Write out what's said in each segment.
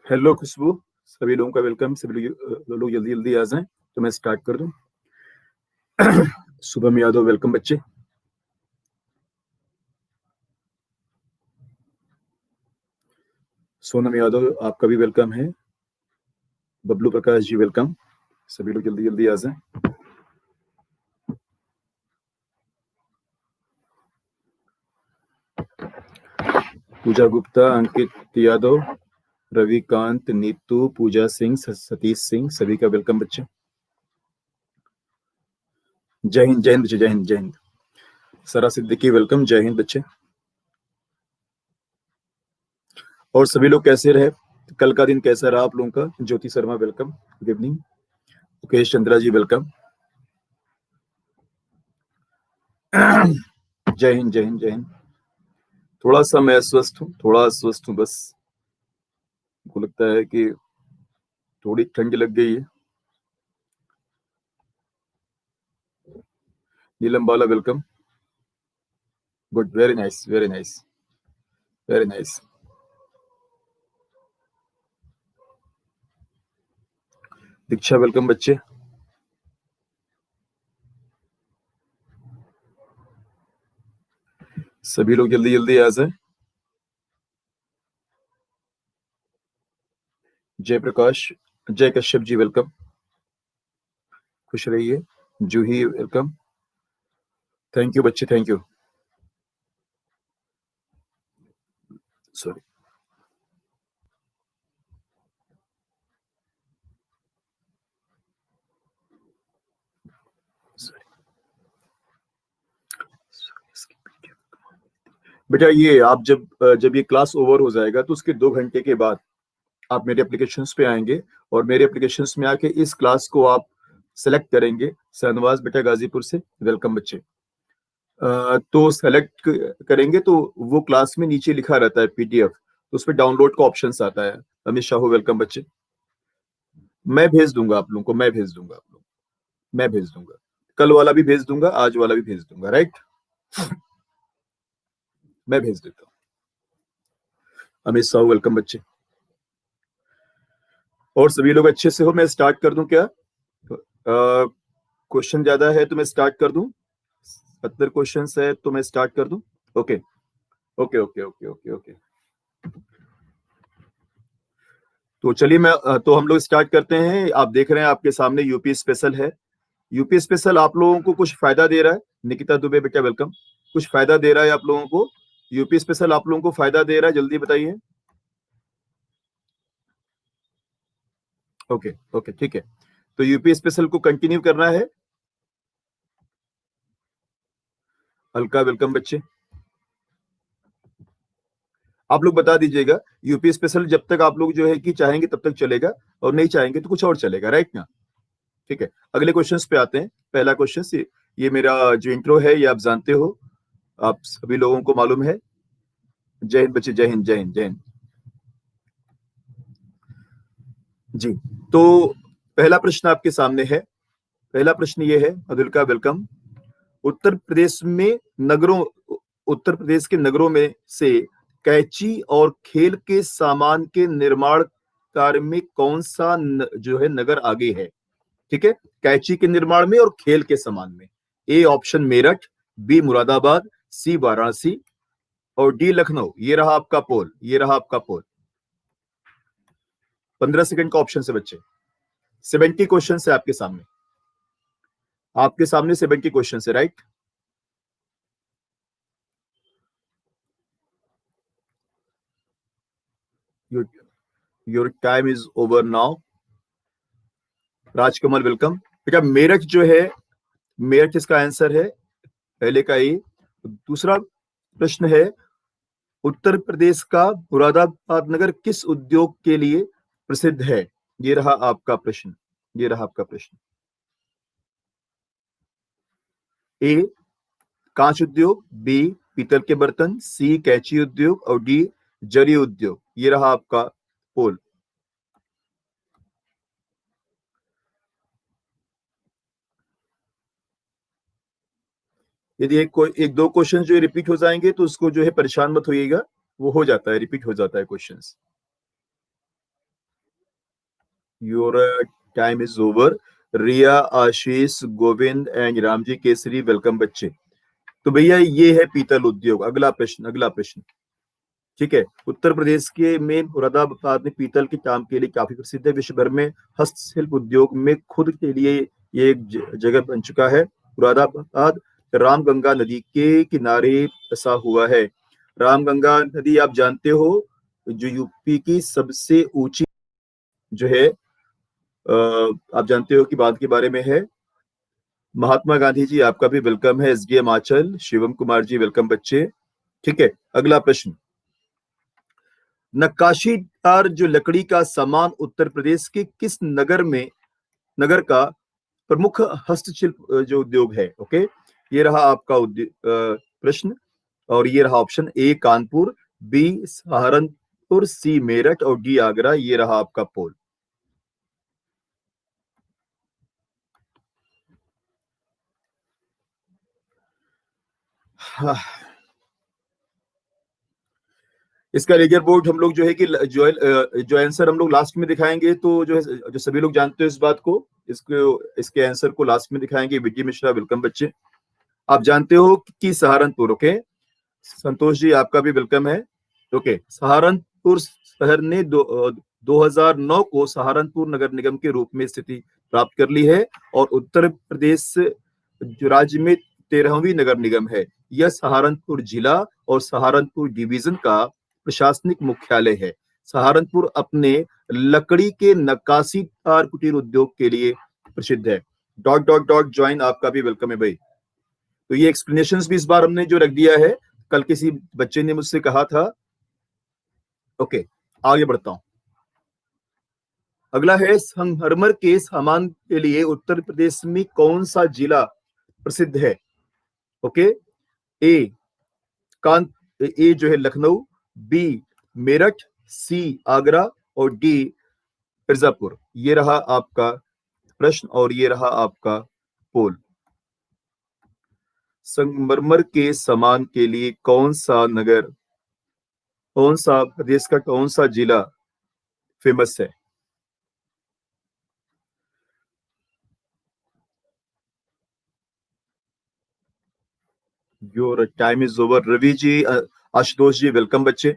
Hello खुशबू, सभी लोगों का वेलकम। सभी लोग जल्दी जल्दी आ जाएं तो मैं स्टार्ट कर दूं। शुभम यादव वेलकम बच्चे। सोनम यादव आपका भी वेलकम है। बबलू प्रकाश जी वेलकम। सभी लोग जल्दी जल्दी आ जाएं। पूजा गुप्ता, अंकित यादव, रविकांत, नीतू, पूजा सिंह, सतीश सिंह, सभी का वेलकम बच्चे। जय हिंद जय हिंद बच्चे, जय हिंद जय हिंद। सरा सिद्दीकी वेलकम, जय हिंद बच्चे। और सभी लोग कैसे रहे, कल का दिन कैसा रहा आप लोगों का? Jyoti Sharma welcome, good evening. Mukesh Chandra ji welcome. Jai Hind जय हिंद जय हिंद। थोड़ा सा मैं अस्वस्थ हूँ, थोड़ा अस्वस्थ हूँ बस। मुझको लगता है कि थोड़ी ठंड लग गई है। Neelam Bala welcome, good, very nice very nice very nice. Diksha welcome बच्चे। सभी लोग जल्दी जल्दी आ जाए। जयप्रकाश, जय कश्यप जी वेलकम, खुश रहिए। जूही वेलकम, थैंक यू बच्चे, थैंक यू। सॉरी। बेटा ये आप जब ये क्लास ओवर हो जाएगा तो उसके 2 घंटे के बाद आप मेरे एप्लीकेशंस पे आएंगे और मेरे एप्लीकेशंस में आके इस क्लास को आप सेलेक्ट करेंगे। शहनवाज बेटा गाजीपुर से वेलकम बच्चे। तो सेलेक्ट करेंगे तो वो क्लास में नीचे लिखा रहता है पीडीएफ, तो उस पर डाउनलोड का ऑप्शन आता है। अमित शाह वेलकम बच्चे। मैं भेज दूंगा आप लोगों को, मैं भेज दूंगा आप लोग, मैं भेज दूंगा। कल वाला भी भेज दूंगा, आज वाला भी भेज दूंगा, राइट। मैं भेज देता हूँ। अमित शाह वेलकम बच्चे। और सभी लोग अच्छे से हो? मैं स्टार्ट कर दूं क्या? क्वेश्चन ज्यादा है तो मैं स्टार्ट कर दूं? 70 क्वेश्चन है तो मैं स्टार्ट कर दूं? Okay okay okay okay okay okay. तो चलिए तो हम लोग स्टार्ट करते हैं। आप देख रहे हैं आपके सामने यूपी स्पेशल है। यूपी स्पेशल आप लोगों को कुछ फायदा दे रहा है। निकिता दुबे बेटा वेलकम। कुछ फायदा दे रहा है आप लोगों को? यूपी स्पेशल आप लोगों को फायदा दे रहा है, जल्दी बताइए। ओके ओके ठीक है। तो यूपी स्पेशल को कंटिन्यू करना है। अलका वेलकम बच्चे। आप लोग बता दीजिएगा। यूपी स्पेशल जब तक आप लोग जो है कि चाहेंगे तब तक चलेगा, और नहीं चाहेंगे तो कुछ और चलेगा, राइट ना? ठीक है, अगले क्वेश्चंस पे आते हैं। पहला क्वेश्चन, ये मेरा जो इंट्रो है ये आप जानते हो, आप सभी लोगों को मालूम है। जय हिंद बच्चे, जय हिंद जय हिंद जय हिंद जी। तो पहला प्रश्न आपके सामने है। पहला प्रश्न ये है, अदुल का वेलकम। उत्तर प्रदेश में नगरों उत्तर प्रदेश के नगरों में से कैंची और खेल के सामान के निर्माण कार्य में कौन सा जो है नगर आगे है? ठीक है, कैंची के निर्माण में और खेल के सामान में। A option Meerut, B Moradabad, C Varanasi और डी लखनऊ। ये रहा आपका पोल, ये रहा आपका पोल। 15 सेकंड का ऑप्शन से बच्चे। 70 क्वेश्चन है आपके सामने, आपके सामने 70 क्वेश्चन है, right. Your time is over now. Rajkamal welcome बेटा। मेरठ जो है, मेरठ इसका आंसर है, पहले का ही। दूसरा प्रश्न है, उत्तर प्रदेश का मुरादाबाद नगर किस उद्योग के लिए प्रसिद्ध है? ये रहा आपका प्रश्न, ये रहा आपका प्रश्न। ए कांच उद्योग, बी पीतल के बर्तन, सी कैंची उद्योग और डी जरी उद्योग। ये रहा आपका पोल। यदि एक दो क्वेश्चन जो है रिपीट हो जाएंगे तो उसको जो है परेशान मत होइएगा, वो हो जाता है, रिपीट हो जाता है questions. Your time is over. Riya, Ashish, Govind and Ram ji Kesari, welcome बच्चे। तो भैया ये है पीतल उद्योग। अगला प्रश्न, अगला प्रश्न। ठीक है, उत्तर प्रदेश के में मुरादाबाद में पीतल के काम के लिए काफी प्रसिद्ध है। विश्व भर में हस्तशिल्प उद्योग में खुद के लिए ये एक जगह बन चुका है। मुरादाबाद रामगंगा नदी के किनारे बसा हुआ है। रामगंगा नदी आप जानते हो, जो यूपी की सबसे ऊंची जो है, आप जानते हो कि बात के बारे में है। महात्मा गांधी जी आपका भी वेलकम है। एसडीएम आंचल, शिवम कुमार जी वेलकम बच्चे। ठीक है, अगला प्रश्न। नक्काशीदार जो लकड़ी का सामान उत्तर प्रदेश के किस नगर का प्रमुख हस्तशिल्प जो उद्योग है? ओके, ये रहा आपका प्रश्न। और ये रहा option A Kanpur, B Saharanpur, C Meerut और डी आगरा। ये रहा आपका पोल। हाँ, इसका लेजर बोर्ड हम लोग जो है कि जो आंसर हम लोग लास्ट में दिखाएंगे, तो जो है, जो सभी लोग जानते हो इस बात को, इसके आंसर को लास्ट में दिखाएंगे। विजय मिश्रा वेलकम बच्चे। आप जानते हो कि सहारनपुर। ओके, संतोष जी आपका भी वेलकम है। ओके, सहारनपुर शहर ने 2009 को सहारनपुर नगर निगम के रूप में स्थिति प्राप्त कर ली है और उत्तर प्रदेश जो राज्य में 13वीं नगर निगम है। यह सहारनपुर जिला और सहारनपुर डिवीजन का प्रशासनिक मुख्यालय है। सहारनपुर अपने लकड़ी के नक्काशी तार कुटीर उद्योग के लिए प्रसिद्ध है। डॉट डॉट डॉट ज्वाइन आपका भी वेलकम है भाई। तो ये एक्सप्लेनेशंस भी इस बार हमने जो रख दिया है, कल किसी बच्चे ने मुझसे कहा था। ओके, आगे बढ़ता हूं। अगला है, संगमरमर के सामान के लिए उत्तर प्रदेश में कौन सा जिला प्रसिद्ध है? ओके, ए कान ए जो है लखनऊ, बी मेरठ, सी आगरा और डी मिर्जापुर। ये रहा आपका प्रश्न और ये रहा आपका पोल। संगमरमर के सामान के लिए कौन सा प्रदेश का कौन सा जिला फेमस है? Your time is over. Ravi ji, Ashutosh ji welcome बच्चे।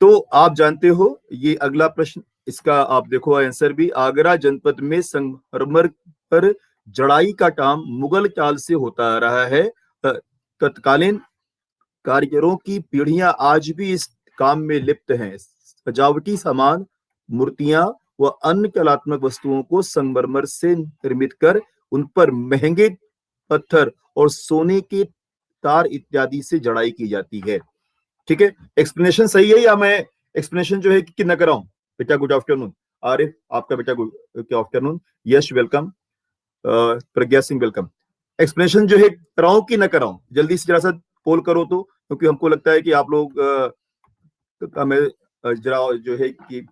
तो आप जानते हो ये अगला प्रश्न, इसका आप देखो आंसर भी। आगरा जनपद में संगमरमर पर जड़ाई का काम मुगल काल से होता आ रहा है। तत्कालीन कारीगरों की पीढ़ियां आज भी इस काम में लिप्त हैं। सजावटी सामान, मूर्तियां व अन्य कलात्मक वस्तुओं को संगमरमर से निर्मित कर उन पर महंगे पत्थर और सोने के तार इत्यादि से जड़ाई की जाती है। ठीक है, एक्सप्लेनेशन सही है या मैं एक्सप्लेनेशन जो है कि ना कराऊं? बेटा गुड आफ्टरनून। आरिफ आपका बेटा गुड आफ्टरनून। यश welcome. Pragya Singh welcome. Explanation जो है कराऊं कि ना कराऊं? जल्दी से जरा सा पोल करो तो, क्योंकि हमको लगता है कि आप लोग हमें जरा जो है कि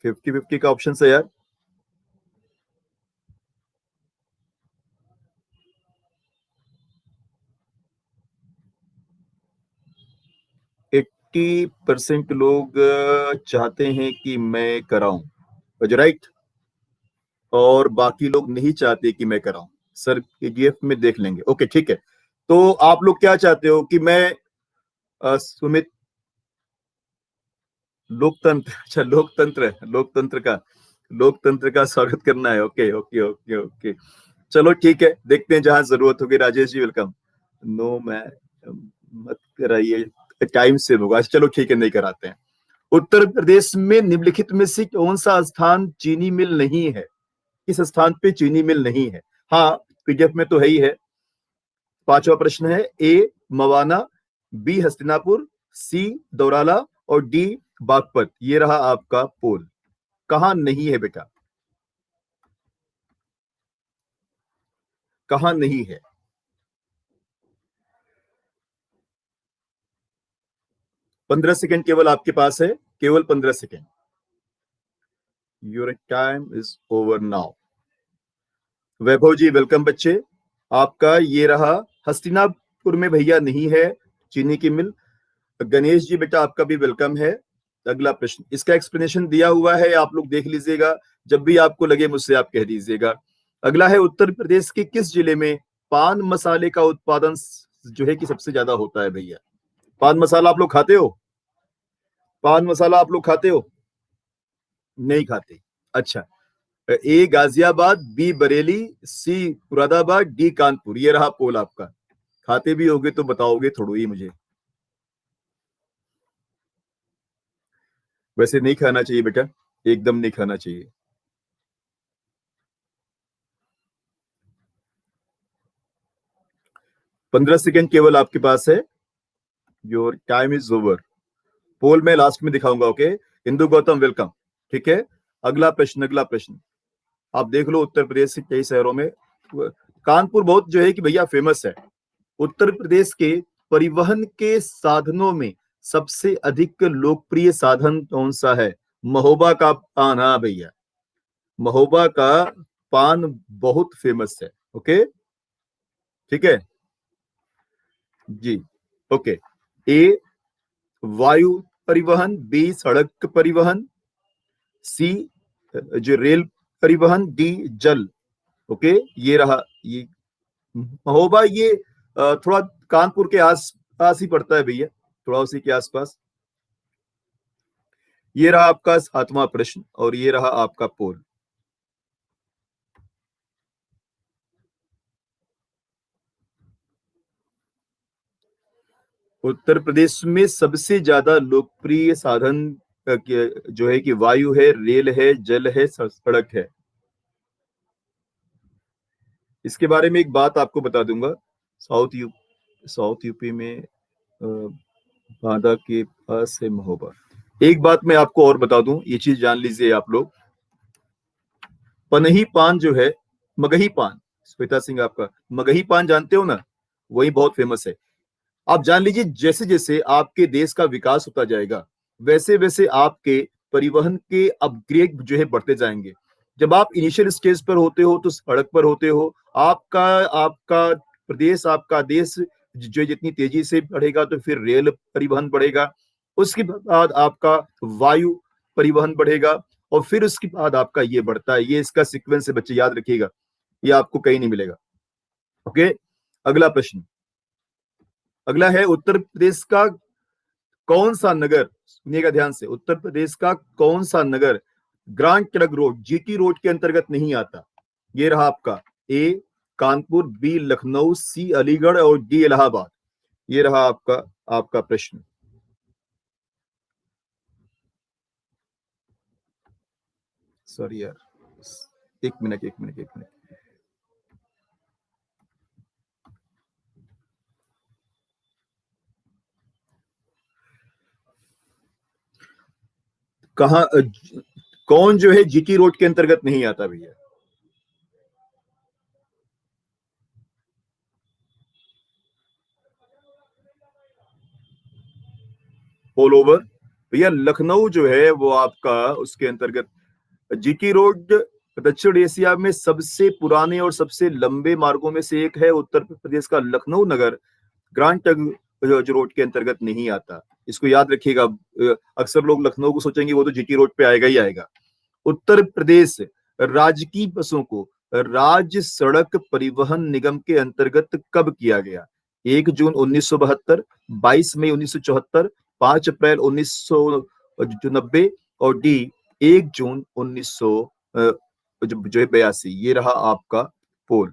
50-50 का ऑप्शन है यार। एट्टी परसेंट लोग चाहते हैं कि मैं कराऊं, राइट, और बाकी लोग नहीं चाहते कि मैं कराऊं। सर केजीएफ में देख लेंगे। ओके ठीक है, तो आप लोग क्या चाहते हो कि मैं सुमित, लोकतंत्र, अच्छा लोकतंत्र का स्वागत करना है। ओके ओके ओके ओके, चलो ठीक है, देखते हैं जहां जरूरत होगी। राजेश जी वेलकम। नो मैं मत कराइए, टाइम से होगा। चलो ठीक है, नहीं कराते हैं। उत्तर प्रदेश में निम्नलिखित में से कौन सा स्थान चीनी मिल नहीं है? किस स्थान पे चीनी मिल नहीं है? हाँ, पीडीएफ में तो है ही है। पांचवा प्रश्न है, ए मवाना, बी हस्तिनापुर, सी दौराला और डी बागपत। ये रहा आपका पोल। कहां नहीं है बेटा, कहां नहीं है? 15 सेकेंड केवल आपके पास है, केवल 15 second. Your time is over now. Vaibhav ji welcome बच्चे। आपका ये रहा, हस्तिनापुर में भैया नहीं है चीनी की मिल। गणेश जी बेटा आपका भी वेलकम है। अगला प्रश्न, इसका एक्सप्लेनेशन दिया हुआ है, आप लोग देख लीजिएगा, जब भी आपको लगे मुझसे आप कह दीजिएगा। अगला है, उत्तर प्रदेश के किस जिले में पान मसाले का उत्पादन जो है कि सबसे ज्यादा होता है भैया? पान मसाला आप लोग खाते हो? पान मसाला आप लोग खाते हो? नहीं खाते? अच्छा। ए गाजियाबाद, बी बरेली, सी मुरादाबाद, डी कानपुर। ये रहा पोल आपका। खाते भी होगे तो बताओगे थोड़ा ही मुझे। वैसे नहीं खाना चाहिए बेटा, एकदम नहीं खाना चाहिए। 15 सेकेंड केवल आपके पास है। Your time is over. Poll में लास्ट में दिखाऊंगा, ओके? इंदु गौतम, वेलकम। ठीक है। अगला प्रश्न, अगला प्रश्न। आप देख लो, उत्तर प्रदेश के कई शहरों में कानपुर बहुत जो है कि भैया फेमस है। उत्तर प्रदेश के परिवहन के साधनों में सबसे अधिक लोकप्रिय साधन कौन सा है? महोबा का पान। हाँ भैया, महोबा का पान बहुत फेमस है। ओके, ठीक है जी। ओके। ए वायु परिवहन, बी सड़क परिवहन, सी जो रेल परिवहन, डी जल। ओके, ये रहा। ये महोबा, ये थोड़ा कानपुर के आस पास ही पड़ता है भैया, थोड़ा उसी के आसपास। ये रहा आपका 7वां प्रश्न और ये रहा आपका पोल। उत्तर प्रदेश में सबसे ज्यादा लोकप्रिय साधन जो है कि वायु है, रेल है, जल है, सड़क है। इसके बारे में एक बात आपको बता दूंगा। साउथ यूपी में बांदा के पास है महोबा। एक बात मैं आपको और बता दूं, ये चीज जान लीजिए आप लोग। पनही पान जो है, मगही पान, श्वेता सिंह आपका मगही पान जानते हो ना, वही बहुत फेमस है। आप जान लीजिए, जैसे जैसे आपके देश का विकास होता जाएगा, वैसे वैसे आपके परिवहन के अपग्रेड जो है बढ़ते जाएंगे। जब आप इनिशियल स्टेज पर होते हो तो सड़क पर होते हो। आपका आपका प्रदेश, आपका देश जो जितनी तेजी से बढ़ेगा तो फिर रेल परिवहन बढ़ेगा। उसके बाद आपका वायु परिवहन बढ़ेगा और फिर उसके बाद आपका ये बढ़ता है। ये इसका सीक्वेंस है बच्चे, याद रखिएगा, ये आपको कहीं नहीं मिलेगा। ओके। अगला प्रश्न, अगला है, उत्तर प्रदेश का कौन सा नगर, सुनिएगा ध्यान से, उत्तर प्रदेश का कौन सा नगर Grand Trunk road, GT road के अंतर्गत नहीं आता? ये रहा आपका। A Kanpur, B Lucknow, C Aligarh और डी इलाहाबाद। ये रहा आपका आपका प्रश्न। सॉरी यार, एक मिनट, एक मिनट, एक मिनट। कहा, कौन जो है जीटी रोड के अंतर्गत नहीं आता भैया? ऑल ओवर भैया, लखनऊ जो है वो आपका उसके अंतर्गत। जीटी रोड दक्षिण एशिया में सबसे पुराने और सबसे लंबे मार्गों में से एक है। उत्तर प्रदेश का लखनऊ नगर ग्रांड ट्रंक जो रोड के अंतर्गत नहीं आता। इसको याद रखिएगा। अक्सर लोग लखनऊ को सोचेंगे वो तो जीटी रोड पे आएगा ही आएगा। उत्तर प्रदेश राजकीय बसों को राज्य सड़क परिवहन निगम के अंतर्गत कब किया गया? 1 जून 1972, 22 मई 1974, 5 अप्रैल 1990 और डी 1 जून 1900 जो है 82। ये रहा आपका पोल।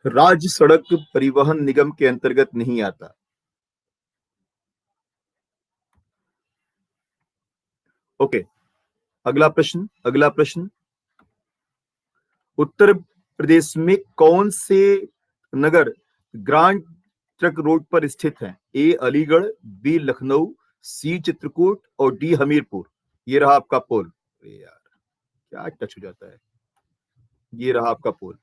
राज्य सड़क परिवहन निगम के अंतर्गत नहीं आता। ओके। अगला प्रश्न, अगला प्रश्न। उत्तर प्रदेश में कौन से नगर ग्रांड ट्रंक रोड पर स्थित है? ए अलीगढ़, बी लखनऊ, सी चित्रकूट और डी हमीरपुर। ये रहा आपका पोल। यार क्या टच हो जाता है। ये रहा आपका पोल।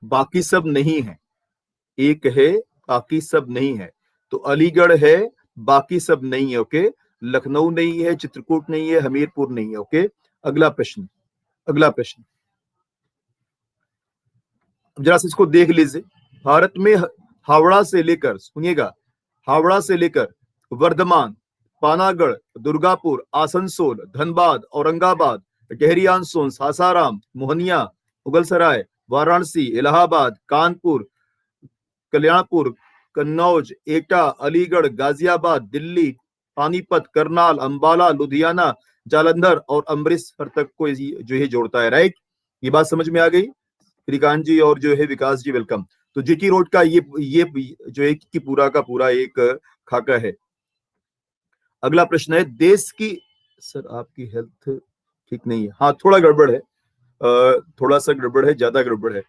बाकी सब नहीं है। एक है बाकी सब नहीं है। तो अलीगढ़ है, बाकी सब नहीं है। ओके, लखनऊ नहीं है, चित्रकूट नहीं है, हमीरपुर नहीं है। ओके, अगला प्रश्न, अगला प्रश्न, जरा से इसको देख लीजिए। भारत में हावड़ा से लेकर, सुनिएगा, हावड़ा से लेकर वर्धमान, पानागढ़, दुर्गापुर, आसनसोल, धनबाद, औरंगाबाद, गहरियानसोल, सासाराम, मोहनिया, मुगलसराय, वाराणसी, इलाहाबाद, कानपुर, कल्याणपुर, कन्नौज, एटा, अलीगढ़, गाजियाबाद, दिल्ली, पानीपत, करनाल, अंबाला, लुधियाना, जालंधर और अमृतसर तक को जो है जोड़ता है। राइट, ये बात समझ में आ गई? श्रीकांत जी और जो है विकास जी, वेलकम। तो जीटी रोड का ये जो है कि पूरा का पूरा एक खाका है। अगला प्रश्न है, देश की, सर आपकी हेल्थ ठीक नहीं है, हाँ थोड़ा गड़बड़ है, थोड़ा सा गड़बड़ है, ज्यादा गड़बड़ है,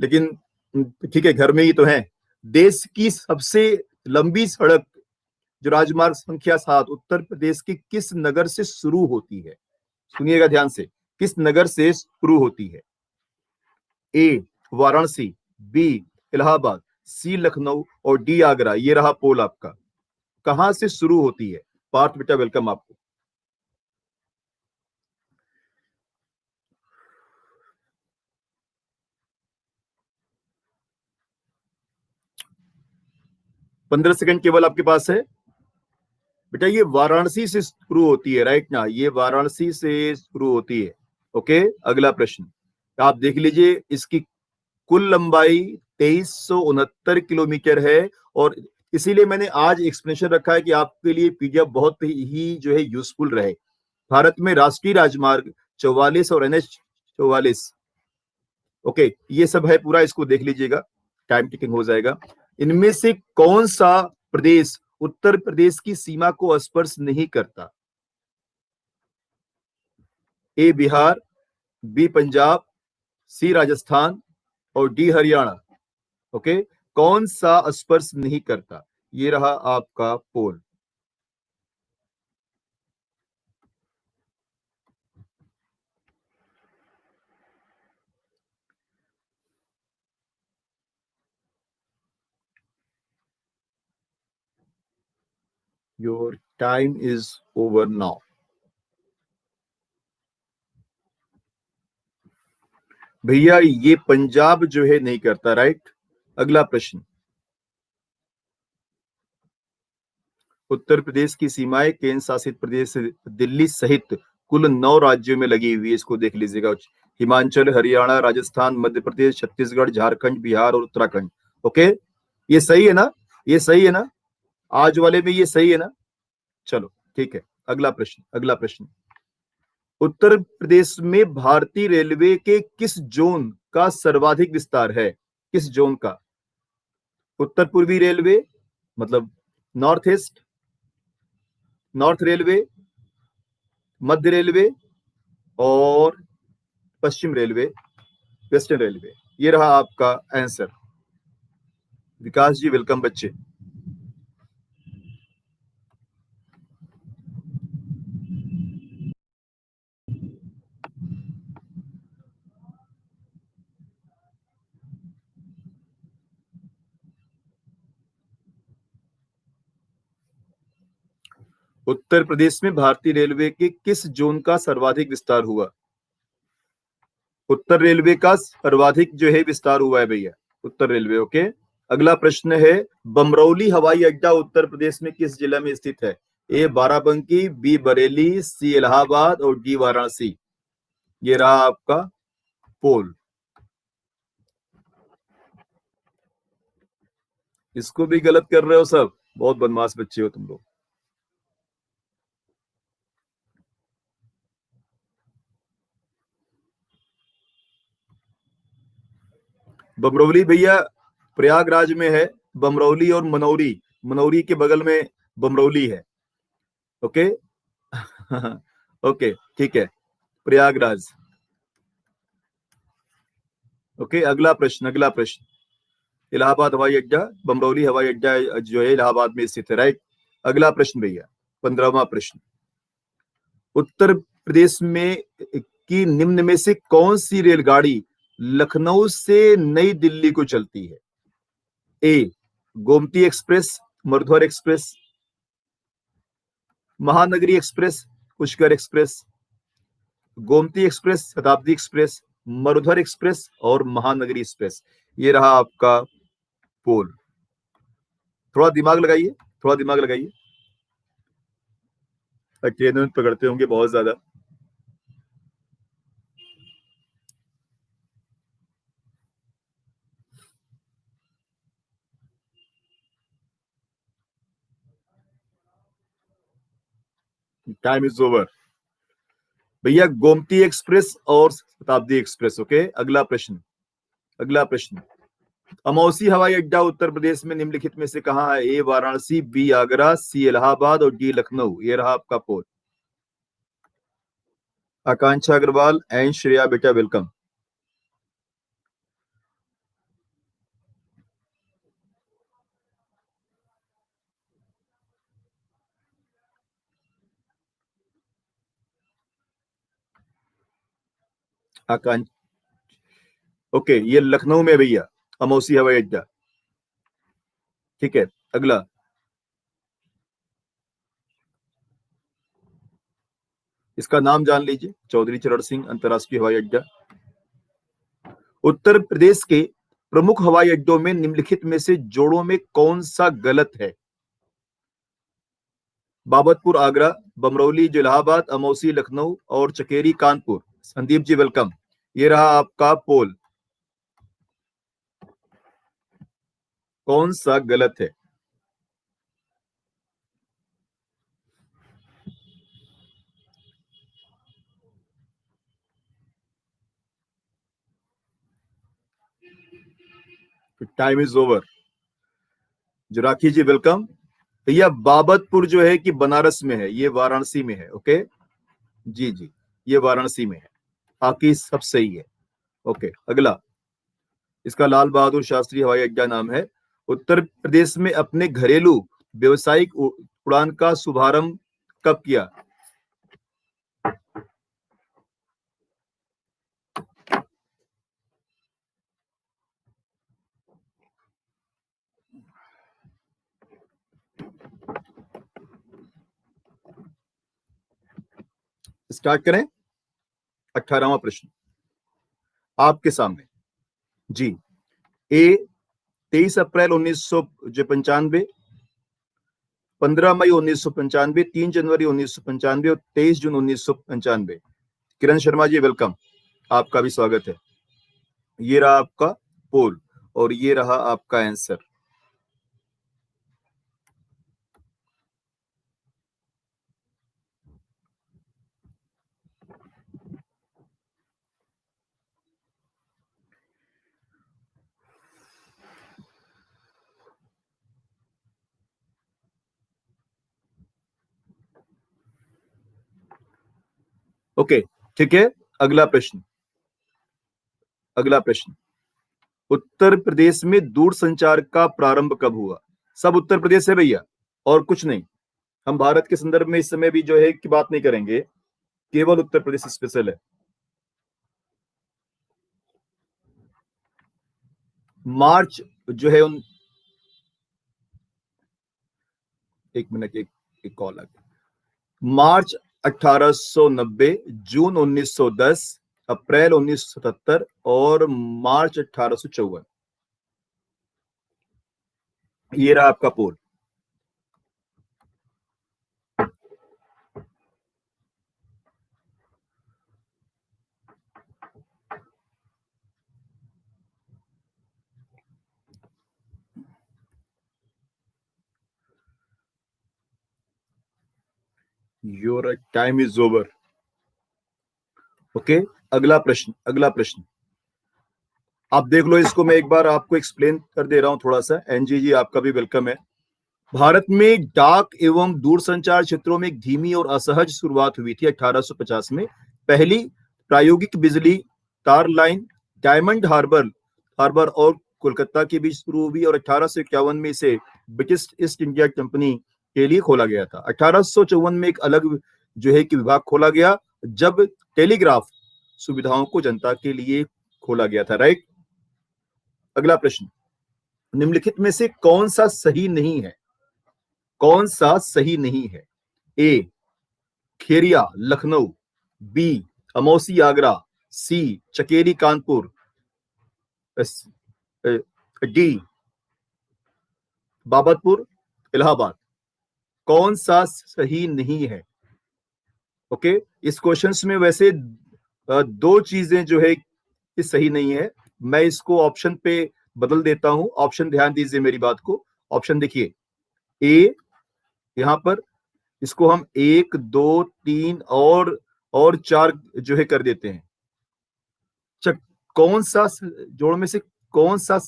लेकिन ठीक है, घर में ही तो है। देश की सबसे लंबी सड़क जो राजमार्ग संख्या 7 उत्तर प्रदेश के किस नगर से शुरू होती है? सुनिएगा ध्यान से, किस नगर से शुरू होती है? ए वाराणसी, बी इलाहाबाद, सी लखनऊ और डी आगरा। ये रहा पोल आपका, कहां से शुरू होती है? पार्थ बेटा वेलकम आपको। 15 सेकंड केवल आपके पास है बेटा। ये वाराणसी से शुरू होती है, राइट ना, ये वाराणसी से शुरू होती है। ओके, अगला प्रश्न आप देख लीजिए, इसकी कुल लंबाई 2369 किलोमीटर है, और इसीलिए मैंने आज एक्सप्लेनेशन रखा है कि आपके लिए पीडीएफ बहुत ही जो है यूजफुल रहे। भारत में राष्ट्रीय राजमार्ग 44 और NH 44, ओके, ये सब है पूरा, इसको देख लीजिएगा, टाइम टिकिंग हो जाएगा। इनमें से कौन सा प्रदेश उत्तर प्रदेश की सीमा को स्पर्श नहीं करता? ए बिहार, बी पंजाब, सी राजस्थान और डी हरियाणा। ओके, कौन सा स्पर्श नहीं करता? ये रहा आपका poll. Your time is over now. भैया ये पंजाब जो है नहीं करता, राइट। अगला प्रश्न, उत्तर प्रदेश की सीमाएं केंद्र शासित प्रदेश दिल्ली सहित कुल 9 राज्यों में लगी हुई है, इसको देख लीजिएगा। हिमाचल, हरियाणा, राजस्थान, मध्य प्रदेश, छत्तीसगढ़, झारखंड, बिहार और उत्तराखंड। ओके, ये सही है ना? ये सही है ना? आज वाले में ये सही है ना? चलो ठीक है, अगला प्रश्न, अगला प्रश्न, उत्तर प्रदेश में भारतीय रेलवे के किस जोन का सर्वाधिक विस्तार है? किस जोन का? उत्तर पूर्वी रेलवे, मतलब नॉर्थ ईस्ट, नॉर्थ रेलवे, मध्य रेलवे और पश्चिम रेलवे, वेस्टर्न रेलवे। ये रहा आपका आंसर। विकास जी वेलकम बच्चे। उत्तर प्रदेश में भारतीय रेलवे के किस जोन का सर्वाधिक विस्तार हुआ? उत्तर रेलवे का सर्वाधिक जो है विस्तार हुआ है भैया, उत्तर रेलवे। ओके, अगला प्रश्न है, बमरौली हवाई अड्डा उत्तर प्रदेश में किस जिला में स्थित है? ए बाराबंकी, बी बरेली, सी इलाहाबाद और डी वाराणसी। ये रहा आपका पोल। इसको भी गलत कर रहे हो सब, बहुत बदमाश बच्चे हो तुम लोग। बमरौली भैया प्रयागराज में है। बमरौली और मनौरी, मनौरी के बगल में बमरौली है। ओके ओके ठीक है, प्रयागराज। ओके, अगला प्रश्न, अगला प्रश्न, इलाहाबाद हवाई अड्डा, बमरौली हवाई अड्डा जो है इलाहाबाद में स्थित है, राइट। अगला प्रश्न भैया, 15वां प्रश्न, उत्तर प्रदेश में की निम्न में से कौन सी रेलगाड़ी लखनऊ से नई दिल्ली को चलती है? A Gomti express, Marudhar express, Mahanagari express, Pushkar express, Gomti express, Shatabdi express, Marudhar express और महानगरी एक्सप्रेस। ये रहा आपका पोल। थोड़ा दिमाग लगाइए, थोड़ा दिमाग लगाइए। ट्रेन में पकड़ते होंगे बहुत ज्यादा। टाइम इज ओवर भैया। गोमती एक्सप्रेस और शताब्दी एक्सप्रेस। ओके, अगला प्रश्न, अगला प्रश्न। अमौसी हवाई अड्डा उत्तर प्रदेश में निम्नलिखित में से कहां है? ए वाराणसी, बी आगरा, सी इलाहाबाद और डी लखनऊ। ये रहा आपका पोल। आकांक्षा अग्रवाल एंड श्रेया, बेटा वेलकम। आकांक्षा, ओके, ये लखनऊ में भैया, अमौसी हवाई अड्डा। ठीक है, अगला। इसका नाम जान लीजिए, चौधरी चरण सिंह अंतर्राष्ट्रीय हवाई अड्डा। उत्तर प्रदेश के प्रमुख हवाई अड्डों में निम्नलिखित में से जोड़ों में कौन सा गलत है? बाबतपुर आगरा, बमरौली जो इलाहाबाद, अमौसी लखनऊ और चकेरी कानपुर। संदीप जी वेलकम। ये रहा आपका पोल। कौन सा गलत है? Time is over. Jurakhi ji welcome. भैया बाबतपुर जो है कि बनारस में है, ये वाराणसी में है। ओके, जी जी, ये वाराणसी में है। बाकी सब सही है। ओके, अगला। इसका लाल बहादुर शास्त्री हवाई अड्डा नाम है। उत्तर प्रदेश में अपने घरेलू व्यवसायिक उड़ान का शुभारंभ कब किया? स्टार्ट करें। 18वां प्रश्न आपके सामने। जी, ए 23 अप्रैल 1995, 15 मई 1995, 3 जनवरी 1995 और 23 जून 1995। किरण शर्मा जी वेलकम, आपका भी स्वागत है। ये रहा आपका पोल और ये रहा आपका आंसर। ओके, ठीक है, अगला प्रश्न, अगला प्रश्न। उत्तर प्रदेश में दूरसंचार का प्रारंभ कब हुआ? सब उत्तर प्रदेश है भैया और कुछ नहीं। हम भारत के संदर्भ में इस समय भी जो है की बात नहीं करेंगे, केवल उत्तर प्रदेश स्पेशल है। मार्च जो है उन, एक मिनट, एक कॉल आ गया। मार्च 1890, जून 1910, अप्रैल 1977 और मार्च 1854। ये रहा आपका poll. Your time is over. Okay, अगला प्रश्न, अगला प्रश्न। आप देख लो इसको, मैं एक बार आपको एक्सप्लेन कर दे रहा हूं थोड़ा सा। एनजी जी आपका भी वेलकम है। भारत में डाक एवं दूरसंचार क्षेत्रों में एक धीमी और असहज शुरुआत हुई थी 1850 में। पहली प्रायोगिक बिजली तार लाइन डायमंड हार्बर हार्बर और कोलकाता के बीच शुरू हुई और 1851 में इसे ब्रिटिश ईस्ट इंडिया कंपनी के लिए खोला गया था। 1854 में एक अलग जो है कि विभाग खोला गया जब टेलीग्राफ सुविधाओं को जनता के लिए खोला गया था। राइट, अगला प्रश्न। निम्नलिखित में से कौन सा सही नहीं है? कौन सा सही नहीं है? ए खेरिया लखनऊ, बी अमौसी आगरा, सी चकेरी कानपुर, डी बाबतपुर इलाहाबाद। कौन सा सही नहीं है? ओके, इस क्वेश्चंस में वैसे दो चीजें जो है कि सही नहीं है। मैं इसको ऑप्शन पे बदल देता हूं। ऑप्शन ध्यान दीजिए मेरी बात को। ऑप्शन देखिए, ए यहां पर इसको हम एक दो तीन और चार जो है कर देते हैं। चक कौन सा जोड़ में से कौन सा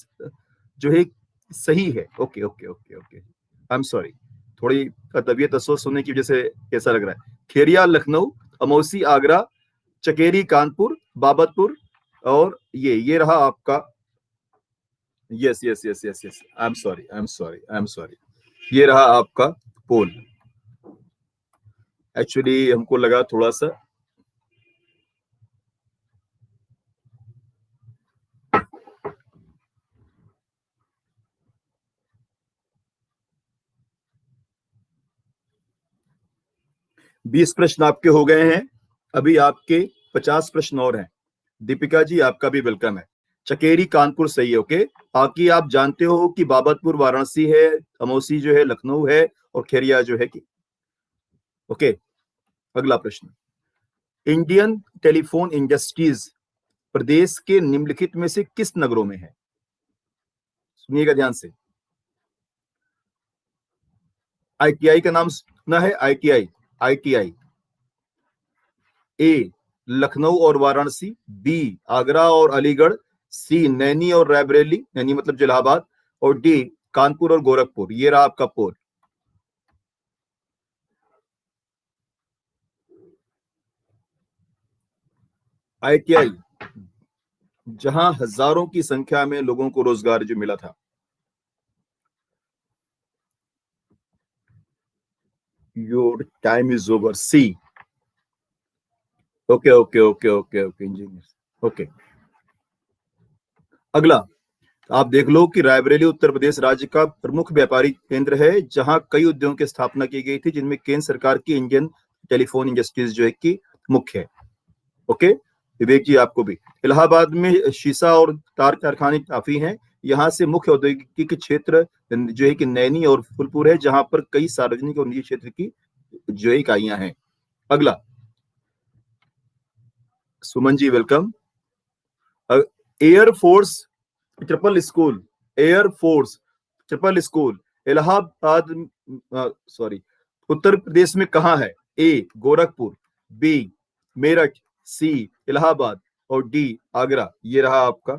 जो है सही है? Okay okay okay okay, I am sorry, थोड़ी तबीयत अस्वस्थ होने की वजह से कैसा लग रहा है। खेरिया लखनऊ, अमौसी आगरा, चकेरी कानपुर, बाबतपुर, और ये रहा आपका। Yes yes yes yes yes, I am sorry I am sorry I am sorry, ये रहा आपका पोल। एक्चुअली हमको लगा थोड़ा सा बीस प्रश्न आपके हो गए हैं। अभी आपके 50 प्रश्न और हैं। दीपिका जी आपका भी वेलकम है। चकेरी कानपुर सही है। ओके, बाकी आप जानते हो कि बाबतपुर वाराणसी है, अमौसी जो है लखनऊ है, और खेरिया जो है कि ओके। अगला प्रश्न, इंडियन टेलीफोन इंडस्ट्रीज प्रदेश के निम्नलिखित में से किस नगरों में है? सुनिएगा ध्यान से। आईटीआई का नाम सुना है? ITI, ITI. ए लखनऊ और वाराणसी, बी आगरा और अलीगढ़, सी नैनी और रायबरेली, नैनी मतलब इलाहाबाद, और डी कानपुर और गोरखपुर। ये रहा आपका पोल। आईटीआई, जहां हजारों की संख्या में लोगों को रोजगार जो मिला था। Your time is over. सी। Okay okay okay okay okay engineer. Okay, अगला आप देख लो कि रायबरेली उत्तर प्रदेश राज्य का प्रमुख व्यापारिक केंद्र है, जहां कई उद्योगों की स्थापना की गई थी, जिनमें केंद्र सरकार की इंडियन टेलीफोन इंडस्ट्रीज जो है कि मुख्य है। ओके, विवेक जी आपको भी। इलाहाबाद में शीशा और तार कारखाने काफी हैं। यहाँ से मुख्य औद्योगिक क्षेत्र जो है कि नैनी और फूलपुर है, जहां पर कई सार्वजनिक और निजी क्षेत्र की जो है इकाइयां हैं। अगला, Suman ji welcome. Air force triple school, air force triple school Allahabad, sorry, Uttar Pradesh में कहाँ है? A Gorakhpur, B Meerut, C Allahabad, और डी आगरा। ये रहा आपका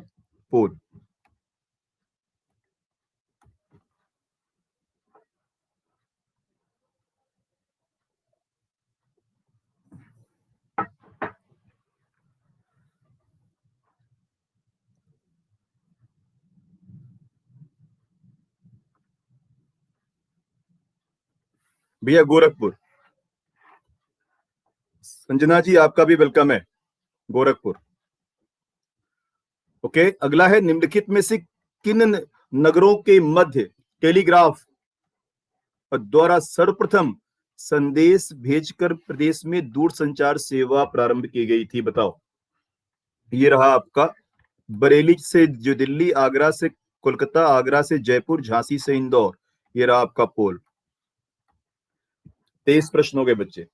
पोल। भैया गोरखपुर। संजना जी आपका भी वेलकम है, गोरखपुर। ओके, अगला है, निम्नलिखित में से किन नगरों के मध्य टेलीग्राफ द्वारा सर्वप्रथम संदेश भेजकर प्रदेश में दूरसंचार सेवा प्रारंभ की गई थी? बताओ। ये रहा आपका बरेली से जो दिल्ली, आगरा से कोलकाता, आगरा से जयपुर, झांसी से इंदौर। ये रहा आपका पोल। 23 प्रश्न हो गए बच्चे।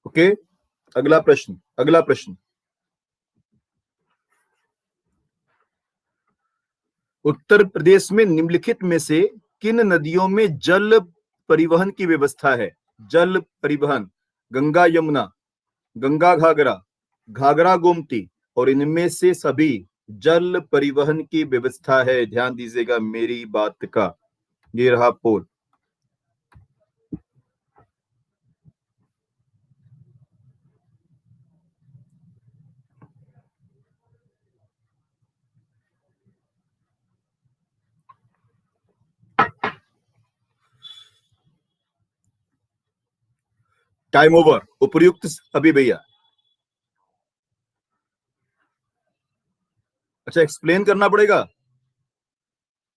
ओके, अगला प्रश्न, अगला प्रश्न, उत्तर प्रदेश में निम्नलिखित में से किन नदियों में जल परिवहन की व्यवस्था है? जल परिवहन, गंगा यमुना, गंगा घाघरा, घाघरा गोमती, और इनमें से सभी जल परिवहन की व्यवस्था है। ध्यान दीजिएगा मेरी बात का। ये रहा पोल। Time over. उपयुक्त अभी भैया। अच्छा, एक्सप्लेन करना पड़ेगा।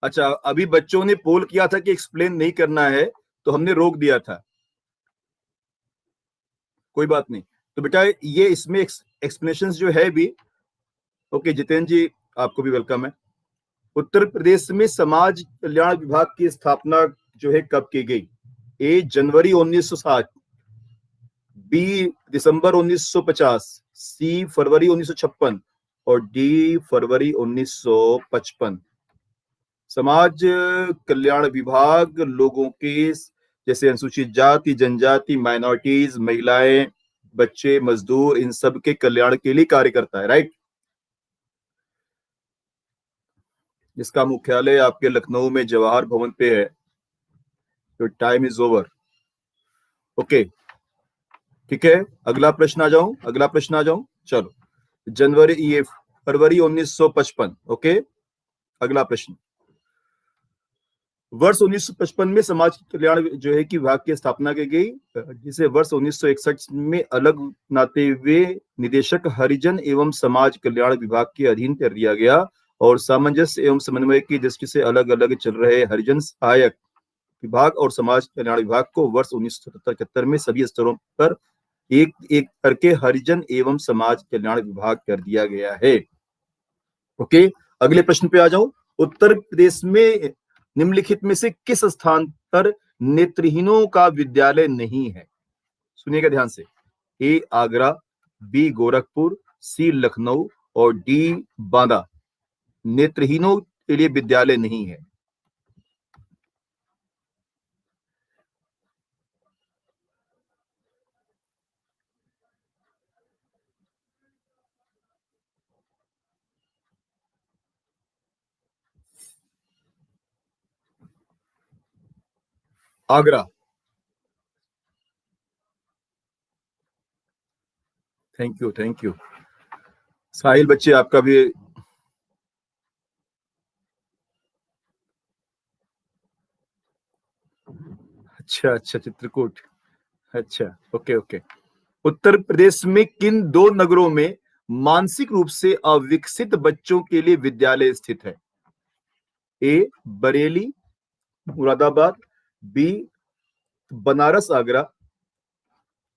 अच्छा, अभी बच्चों ने पोल किया था कि एक्सप्लेन नहीं करना है, तो हमने रोक दिया था। कोई बात नहीं। तो बेटा ये इसमें एक्सप्लेनेशन जो है भी। ओके जितेंद्र जी, आपको भी वेलकम है। उत्तर प्रदेश में समाज कल्याण विभाग की स्थापना जो है कब की गई? ए जनवरी 1960, बी दिसंबर 1950, सी फरवरी 1956 और डी फरवरी 1955। समाज कल्याण विभाग लोगों के जैसे अनुसूचित जाति, जनजाति, माइनॉरिटीज, महिलाएं, बच्चे, मजदूर, इन सब के कल्याण के लिए कार्य करता है, राइट। जिसका मुख्यालय आपके लखनऊ में जवाहर भवन पे है। तो टाइम इज ओवर। ओके ठीक है, अगला प्रश्न आ जाऊं, अगला प्रश्न आ जाऊं। चलो, जनवरी ये फरवरी 1955। ओके, अगला प्रश्न। वर्ष 1955 में समाज कल्याण जो है कि विभाग की स्थापना की गई, जिसे वर्ष 1961 में अलग नाते हुए निदेशक हरिजन एवं समाज कल्याण विभाग के अधीन कर दिया गया और सामंजस्य एवं समन्वय की दृष्टि से अलग अलग चल रहे हरिजन सहायक विभाग और समाज कल्याण विभाग को वर्ष 1977 में सभी स्तरों पर एक एक करके हरिजन एवं समाज कल्याण विभाग कर दिया गया है। ओके, अगले प्रश्न पे आ जाऊं। उत्तर प्रदेश में निम्नलिखित में से किस स्थान पर नेत्रहीनों का विद्यालय नहीं है? सुनिएगा ध्यान से। A Agra, B Gorakhpur, C Lucknow और डी बांदा। नेत्रहीनों के लिए विद्यालय नहीं है। Agra. Thank you, thank you. Sahil बच्चे आपका भी। अच्छा अच्छा, चित्रकूट। अच्छा, ओके ओके। उत्तर प्रदेश में किन दो नगरों में मानसिक रूप से अविकसित बच्चों के लिए विद्यालय स्थित है? ए बरेली, मुरादाबाद, बी बनारस आगरा,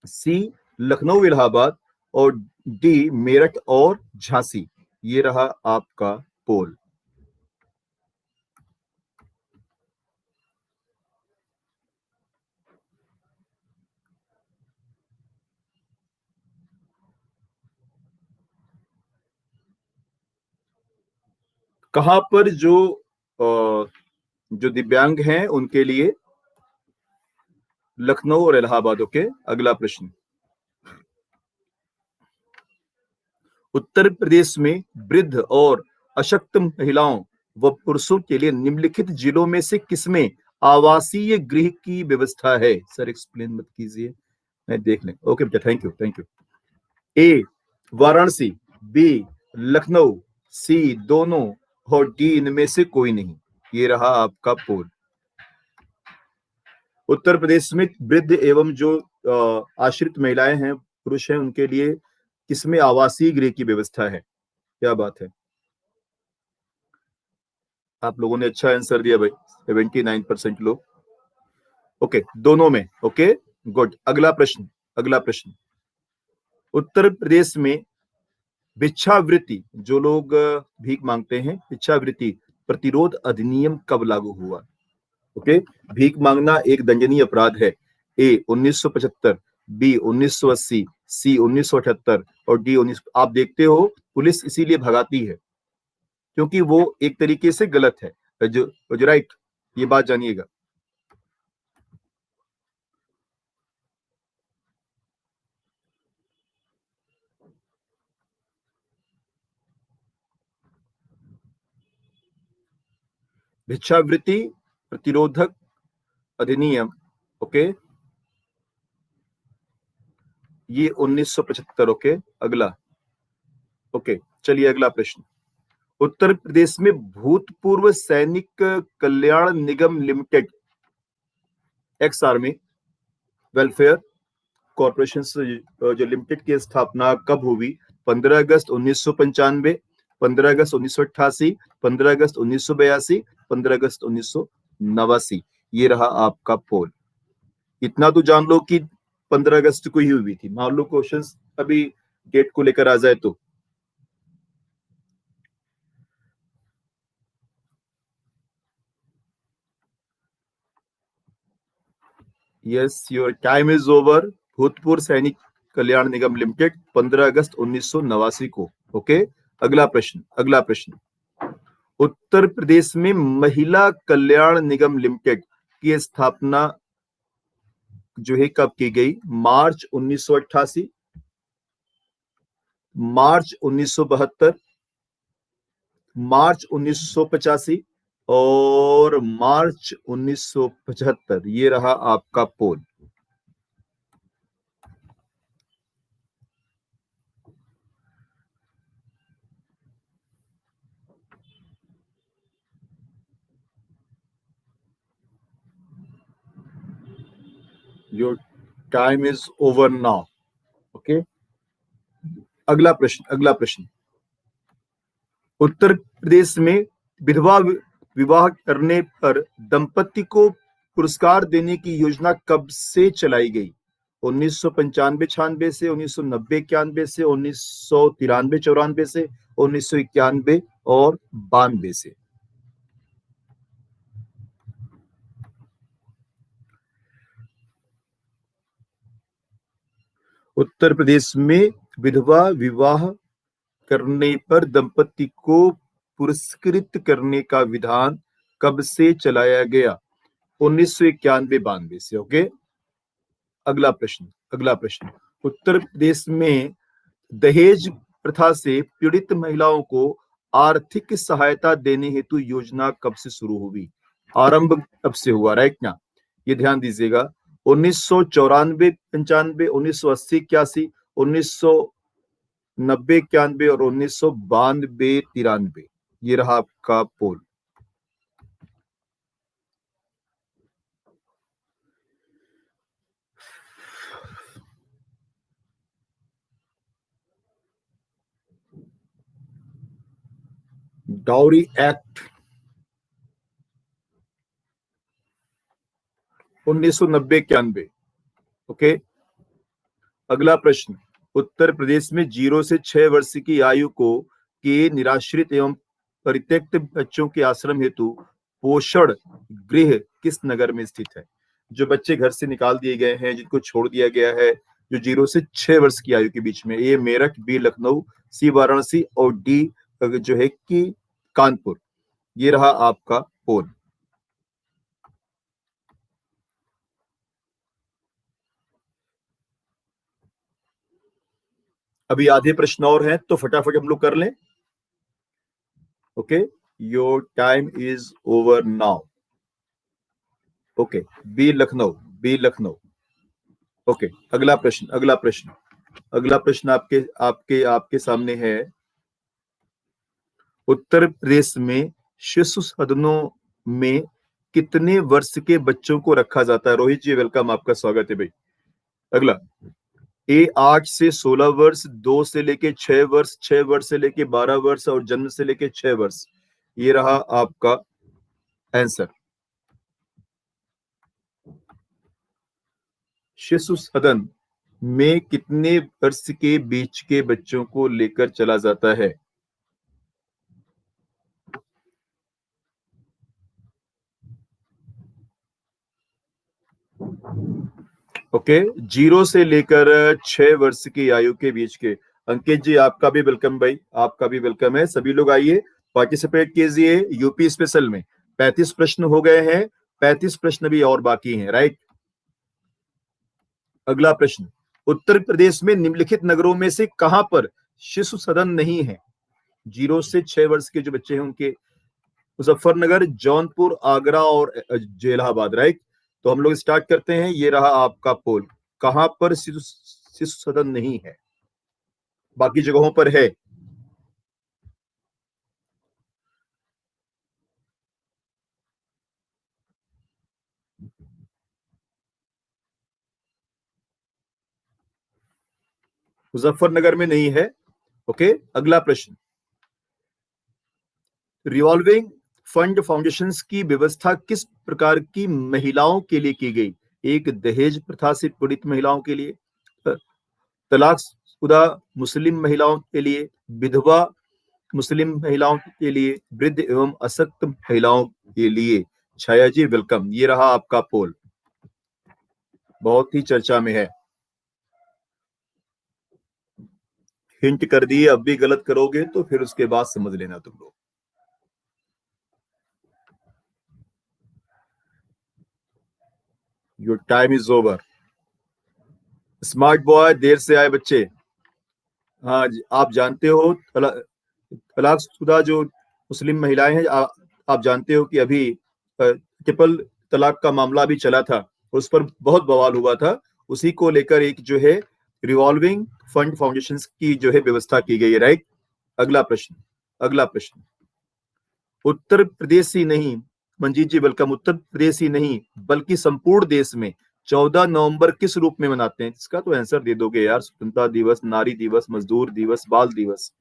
सी लखनऊ इलाहाबाद और डी मेरठ और झांसी। ये रहा आपका पोल। कहां पर जो दिव्यांग हैं उनके लिए? लखनऊ और इलाहाबाद। ओके, अगला प्रश्न। उत्तर प्रदेश में वृद्ध और अशक्त महिलाओं व पुरुषों के लिए निम्नलिखित जिलों में से किसमें आवासीय गृह की व्यवस्था है? सर एक्सप्लेन मत कीजिए, मैं देख लें। ओके बेटा, thank you, thank you. A Varanasi, B Lucknow, C दोनों और डी इनमें से कोई नहीं। ये रहा आपका पोल। उत्तर प्रदेश में वृद्ध एवं जो आश्रित महिलाएं हैं, पुरुष हैं, उनके लिए किसमें आवासीय गृह की व्यवस्था है? क्या बात है, आप लोगों ने अच्छा आंसर दिया भाई। 79% लोग। ओके, दोनों में। Okay, good. अगला प्रश्न, अगला प्रश्न। उत्तर प्रदेश में भिक्षावृत्ति, जो लोग भीख मांगते हैं, भिक्षावृत्ति प्रतिरोध अधिनियम कब लागू हुआ? ओके, भीख मांगना एक दंडनीय अपराध है। ए 1975, बी 1980, सी 1978 और डी 19। आप देखते हो पुलिस इसीलिए भगाती है क्योंकि वो एक तरीके से गलत है, जो राइट। ये बात जानिएगा। भिक्षावृत्ति प्रतिरोधक अधिनियम। ओके, ये 1975। ओके, अगला। ओके, चलिए अगला प्रश्न। उत्तर प्रदेश में भूतपूर्व सैनिक कल्याण निगम limited, ex army welfare corporation जो लिमिटेड की स्थापना कब हुई? 15 अगस्त 1995, 15 अगस्त 1988, 15 अगस्त 1982, 15 अगस्त 1989। ये रहा आपका पोल। इतना तो जान लो कि 15 अगस्त को ही हुई थी। मान लो क्वेश्चंस अभी डेट को लेकर आ जाए तो। Yes, your time is over. भूतपूर्व सैनिक कल्याण निगम लिमिटेड, 15 अगस्त 1989 को। ओके, अगला प्रश्न, अगला प्रश्न। उत्तर प्रदेश में महिला कल्याण निगम लिमिटेड की स्थापना जो है कब की गई? मार्च 1988, मार्च 1972, मार्च 1985 और मार्च 1975। ये रहा आपका poll. Your time is over now. Okay, अगला प्रश्न, अगला प्रश्न। उत्तर प्रदेश में विधवा विवाह करने पर दंपति को पुरस्कार देने की योजना कब से चलाई गई? 1995 96 से, 1990 91 से, 1993 94 से, 1991 और 92 से। उत्तर प्रदेश में विधवा विवाह करने पर दंपति को पुरस्कृत करने का विधान कब से चलाया गया? 1991 92 से। ओके, अगला प्रश्न, अगला प्रश्न। उत्तर प्रदेश में दहेज प्रथा से पीड़ित महिलाओं को आर्थिक सहायता देने हेतु योजना कब से शुरू हुई? आरंभ कब से हुआ? राइट ना, ये ध्यान दीजिएगा। 1994 95, 1980 81, 1990 91 और 1992 93। ये रहा आपका पोल। Dowry act 1990 91। ओके, अगला प्रश्न। उत्तर प्रदेश में 0 से 6 वर्ष की आयु को के निराश्रित एवं परित्यक्त बच्चों के आश्रम हेतु पोषण गृह किस नगर में स्थित है? जो बच्चे घर से निकाल दिए गए हैं, जिनको छोड़ दिया गया है, जो 0 से 6 वर्ष की आयु के बीच में, ए मेरठ, बी लखनऊ, सी वाराणसी और डी जो है कि कानपुर। ये रहा आपका पोल। अभी आधे प्रश्न और हैं तो फटाफट हम लोग कर लें। Okay, your time is over now. Okay, B Lucknow, B Lucknow. Okay, अगला प्रश्न, अगला प्रश्न। अगला प्रश्न आपके आपके आपके सामने है। उत्तर प्रदेश में शिशु सदनों में कितने वर्ष के बच्चों को रखा जाता है? रोहित जी वेलकम, आपका स्वागत है भाई। अगला, ए 8 से 16 वर्ष, 2 से लेके 6 वर्ष, 6 वर्ष से लेके 12 वर्ष और जन्म से लेके 6 वर्ष। ये रहा आपका आंसर। शिशु सदन में कितने वर्ष के बीच के बच्चों को लेकर चला जाता है? ओके, 0 से लेकर 6 वर्ष की आयु के बीच के। अंकित जी आपका भी वेलकम भाई, आपका भी वेलकम है। सभी लोग आइए, पार्टिसिपेट कीजिए यूपी स्पेशल में। 35 प्रश्न हो गए हैं, 35 प्रश्न भी और बाकी हैं। राइट, अगला प्रश्न। उत्तर प्रदेश में निम्नलिखित नगरों में से कहां पर शिशु सदन नहीं है? 0 से 6 वर्ष के जो बच्चे हैं उनके, मुजफ्फरनगर, जौनपुर, आगरा और इलाहाबाद। राइट, तो हम लोग स्टार्ट करते हैं। ये रहा आपका पोल। कहां पर शिशु शिशु सदन नहीं है? बाकी जगहों पर है। मुजफ्फरनगर में नहीं है। ओके, अगला प्रश्न। रिवॉल्विंग फंड फाउंडेशंस की व्यवस्था किस प्रकार की महिलाओं के लिए की गई? एक, दहेज प्रथा से पीड़ित महिलाओं के लिए, तलाकशुदा मुस्लिम महिलाओं के लिए, विधवा मुस्लिम महिलाओं के लिए, वृद्ध एवं अशक्त महिलाओं के लिए। छाया जी वेलकम, ये रहा आपका पोल, बहुत ही चर्चा में है। हिंट कर दिए, अब भी गलत करोगे तो फिर उसके बाद समझ लेना तुम लोग। Your time is over. Smart boy, देर से आए बच्चे। हाँ आप जानते हो तलाकशुदा जो मुस्लिम महिलाएं हैं, आप जानते हो कि अभी ट्रिपल तलाक का मामला भी चला था, उस पर बहुत बवाल हुआ था। उसी को लेकर एक जो है रिवॉल्विंग फंड फाउंडेशन की जो है व्यवस्था की गई है, राइट। अगला प्रश्न, अगला प्रश्न। उत्तर प्रदेश ही नहीं, मंजीत जी वेलकम, उत्तर प्रदेश ही नहीं बल्कि संपूर्ण देश में 14 नवंबर किस रूप में मनाते हैं? इसका तो आंसर दे दोगे यार। स्वतंत्रता दिवस, नारी दिवस, मजदूर दिवस, बाल दिवस।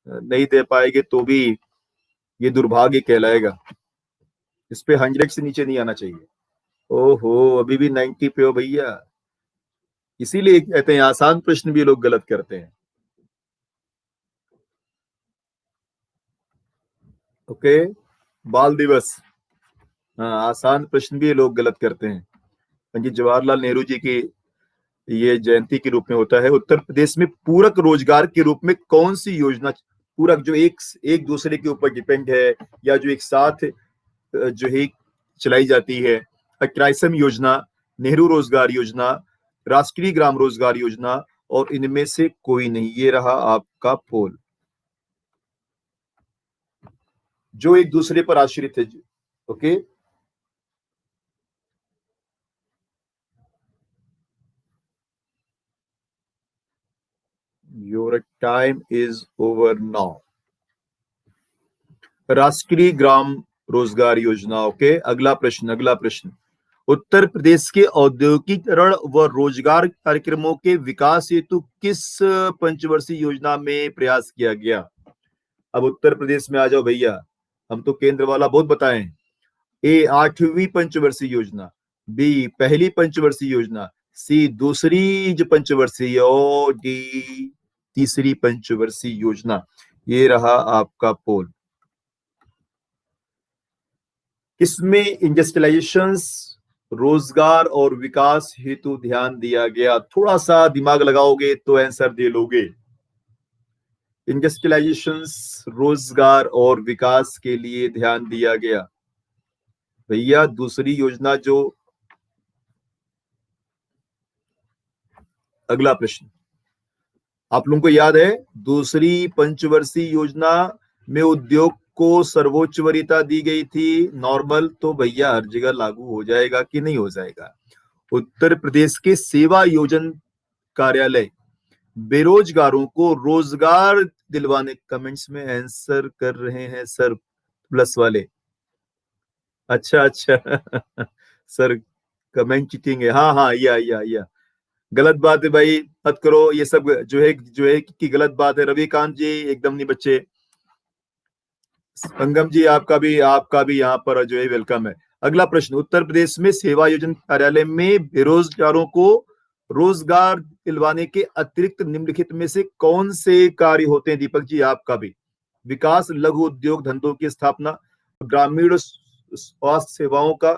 नहीं दे पाएंगे तो भी ये दुर्भाग्य कहलाएगा। इस पे 100 से नीचे नहीं आना चाहिए। ओहो, अभी भी 90 पे हो भैया। इसीलिए कहते हैं आसान प्रश्न भी लोग गलत करते हैं। ओके, बाल दिवस। हाँ, आसान प्रश्न भी लोग गलत करते हैं। पंडित जवाहरलाल नेहरू जी की ये जयंती के रूप में होता है। उत्तर प्रदेश में पूरक रोजगार के रूप में कौन सी योजना, पूरक जो एक एक दूसरे के ऊपर डिपेंड है या जो एक साथ जो है चलाई जाती है? ट्राइसम योजना, नेहरू रोजगार योजना, राष्ट्रीय ग्राम रोजगार योजना, और इनमें से कोई नहीं। ये रहा आपका पोल, जो एक दूसरे पर आश्रित है। Okay, your time is over now. राष्ट्रीय ग्राम रोजगार योजना। ओके, अगला प्रश्न, अगला प्रश्न। उत्तर प्रदेश के औद्योगिकरण व रोजगार कार्यक्रमों के विकास हेतु किस पंचवर्षीय योजना में प्रयास किया गया? अब उत्तर प्रदेश में आ जाओ भैया, हम तो केंद्र वाला बहुत बताए। ए, 8वीं पंचवर्षीय योजना, बी, पहली पंचवर्षीय योजना, सी, दूसरी जो पंचवर्षीय, और डी, तीसरी पंचवर्षीय योजना। ये रहा आपका पोल। इसमें इंडस्ट्रियलाइजेशन, रोजगार और विकास हेतु ध्यान दिया गया। थोड़ा सा दिमाग लगाओगे तो आंसर दे लोगे। इंडस्ट्रियलाइजेशन, रोजगार और विकास के लिए ध्यान दिया गया। भैया दूसरी योजना जो, अगला प्रश्न। आप लोगों को याद है दूसरी पंचवर्षीय योजना में उद्योग को सर्वोच्च वरीयता दी गई थी। नॉर्मल तो भैया हर जगह लागू हो जाएगा कि नहीं हो जाएगा? उत्तर प्रदेश के सेवा योजन कार्यालय बेरोजगारों को रोजगार दिलवाने, कमेंट्स में आंसर कर रहे हैं सर प्लस वाले। अच्छा अच्छा सर, कमेंट चीटिंग है। हाँ हाँ, या गलत बात है भाई, मत करो ये सब जो है कि गलत बात है। रविकांत जी एकदम नहीं बच्चे। संगम जी आपका भी यहाँ पर जो है वेलकम है। अगला प्रश्न। उत्तर प्रदेश में सेवा योजन कार्यालय में बेरोजगारों को रोजगार दिलवाने के अतिरिक्त निम्नलिखित में से कौन से कार्य होते हैं? दीपक जी आपका भी। विकास लघु उद्योग धंधों की स्थापना, ग्रामीण स्वास्थ्य सेवाओं का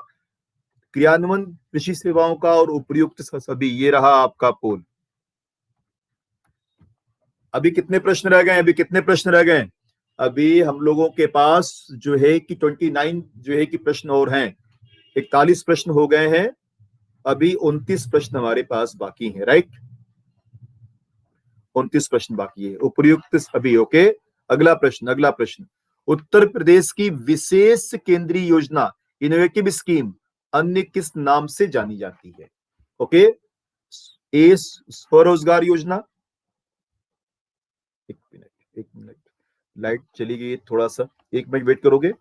क्रियान्वयन, कृषि सेवाओं का, और उपयुक्त सभी। ये रहा आपका पोल। अभी कितने प्रश्न रह गए? अभी कितने प्रश्न रह गए? अभी हम लोगों के पास जो है कि 29 जो है कि प्रश्न और हैं। 41 प्रश्न हो गए हैं, अभी 29 प्रश्न हमारे पास बाकी हैं, राइट। 29 प्रश्न बाकी है, उपर्युक्त सभी। ओके, अगला प्रश्न, अगला प्रश्न। उत्तर प्रदेश की विशेष केंद्रीय योजना, इनोवेटिव स्कीम, अन्य किस नाम से जानी जाती है? ओके, ए, स्वरोजगार योजना। एक मिनट, एक मिनट, लाइट चली गई थोड़ा सा, 1 मिनट वेट करोगे?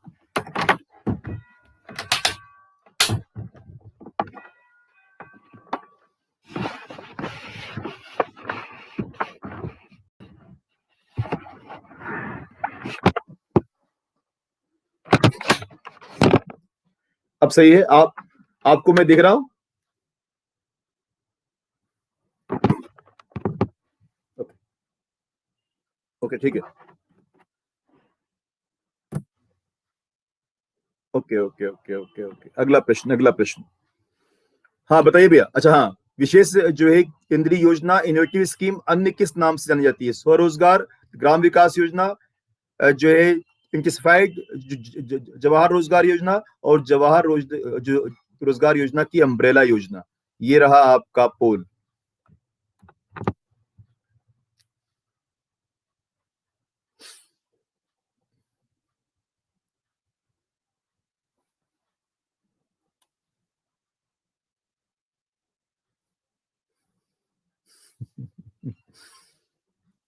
अब सही है। आपको मैं दिख रहा हूं? ओके। ओके, ठीक है। Okay okay okay okay okay, अगला प्रश्न, अगला प्रश्न। हाँ बताइए भैया। अच्छा हाँ, विशेष जो है केंद्रीय योजना, इनोवेटिव स्कीम अन्य किस नाम से जानी जाती है? स्वरोजगार, ग्राम विकास योजना, जो है इंटेंसिफाइड जवाहर रोजगार योजना, और रोजगार योजना की अम्ब्रेला योजना। ये रहा आपका पोल।